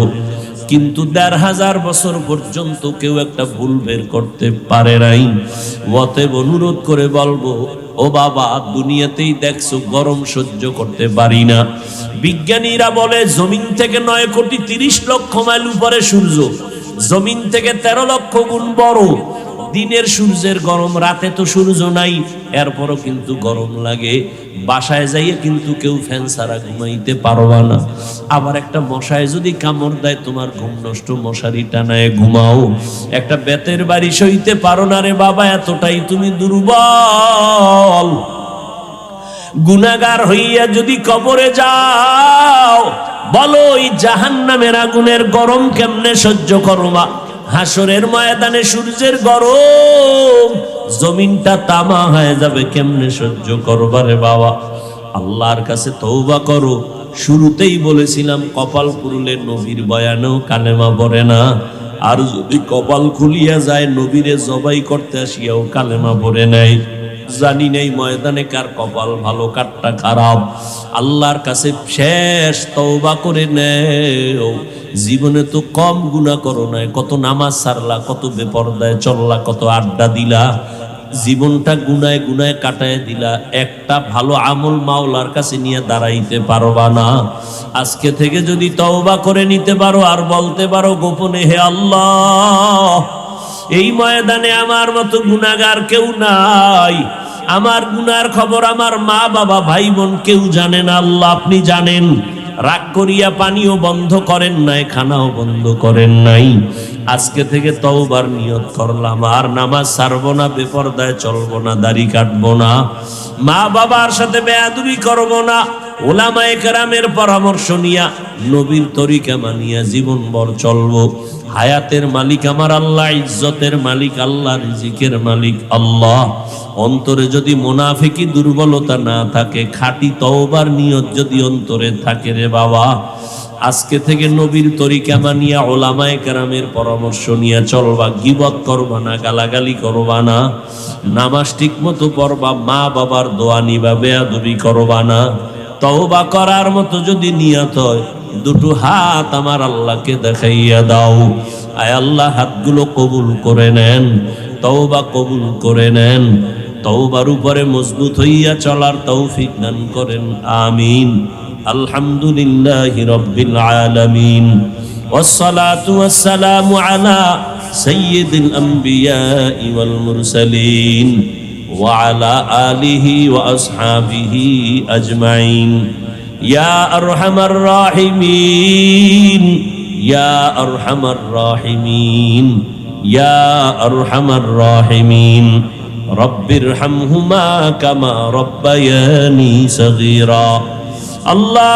Speaker 1: কিন্তু ১৫০০ বছর পর্যন্ত কেউ একটা ভুল বের করতে পারে নাই। অতএব অনুরোধ করে বলবো, ও বাবা, দুনিয়াতেই দেখছো গরম সহ্য করতে পারি না। বিজ্ঞানীরা বলে জমিন থেকে ৯,৩০,০০,০০০ মাইল উপরে সূর্য, জমিন থেকে ১৩ লক্ষ গুণ বড়। দিনের সূর্যের গরম, রাতে তো সূর্য নাই, এরপরও কিন্তু গরম লাগে। বাসায় যাইয়ে কিন্তু কেউ ফ্যান ছাড়া ঘুমাইতে পারবা না। আবার একটা মশায় যদি কামড় দেয়, তোমার ঘুম নষ্ট, মশারি টানায় ঘুমাও। একটা বেতের বাড়ি সইতে পারো না রে বাবা, এতটাই তুমি দুর্বল। গুনাহগার হইয়া যদি কবরে যাও, বলো এই জাহান্নামের আগুনের গরম কেমনে সহ্য করবা? হাসরের ময়দানে সূর্যের গরম, জমিনটা তামা হয়ে যাবে, কেমনে সহ্য করবা রে বাবা? আল্লাহর কাছে তওবা করো। শুরুতেই বলেছিলাম, কপাল খুললে নবীর বয়ানেও কালেমা পড়ে না, আর যদি কপাল খুলিয়া যায়, নবীরে জবাই করতে আসিয়াও কালেমা পড়ে নাই। জানি নাই ময়দানে কার কপাল ভালো, কারটা খারাপ। আল্লাহর কাছে শেষ তওবা করে নেও। জীবনে তো কম গুনাহ করো নাই, কত নামাজ ছাড়লা, কত বেপরদায় চললা, কত আড্ডা দিলা, জীবনটা গুনায় গুনায় কাটায় দিলা। একটা ভালো আমল মাওলার কাছে নিয়ে দাঁড়াইতে পারবা না। আজকে থেকে যদি তওবা করে নিতে পারো, আর বলতে পারো গোপনে, হে আল্লাহ, এই ময়দানে আমার মতো গুনাহগার কেউ নাই, আমার গুনার খবর আমার মা বাবা ভাই বোন কেউ জানে না, আল্লাহ আপনি জানেন। রাগ করিয়া পানিও বন্ধ করেন নাই, খানাও বন্ধ করেন নাই। আজকে থেকে তওবার নিয়ত করলাম, আর নামাজ ছাড়বো না, বেপরদায় চলবো না, দাড়ি কাটবো না, মা বাবার সাথে বেয়াদবি করবো না, ওলামায়ে কেরামের পরামর্শ নিয়া, নবীর তরিকা মানিয়া জীবনভর চলবো। হায়াতের মালিক আমার আল্লাহ, ইজ্জতের মালিক আল্লাহ, রিজিকের মালিক আল্লাহ। অন্তরে যদি মুনাফিকি দুর্বলতা না থাকে, খাঁটি তওবার নিয়ত যদি অন্তরে থাকে রে বাবা, আজকে থেকে নবীর তরিকা মানিয়া ওলামায়ে কেরামের পরামর্শ নিয়ে চলবা। গীবত করবা না, গালাগালি করবা না, নামাজ ঠিক মতো পড়বা, মা বাবার দোয়া নিবা, বেয়াদবি করবা না। তওবা করার মতো যদি নিয়ত হয়, দুটো হাত আমার আল্লাহকে দেখাইয়া দাও। আয় আল্লাহ, হাতগুলো কবুল করে নেন, তওবা কবুল করে নেন। তওবার উপরে মজবুত হইয়া চলার তৌফিক দান করেন, আমিন। আলহামদুলিল্লাহি রাব্বিল আলামিন, ওয়াসসালাতু ওয়াসসালামু আলা সাইয়্যিদিল আমবিয়াই ওয়াল মুরসালিন ওয়া আলা আলিহি ওয়া আসহাবিহি আজমাইন। ইয়া আরহামার রাহিমিন, ইয়া আরহামার রাহিমিন, ইয়া আরহামার রাহিমিন। রব্বিরহামহুমা কামা রব্বায়ানি সগীরা। আল্লাহ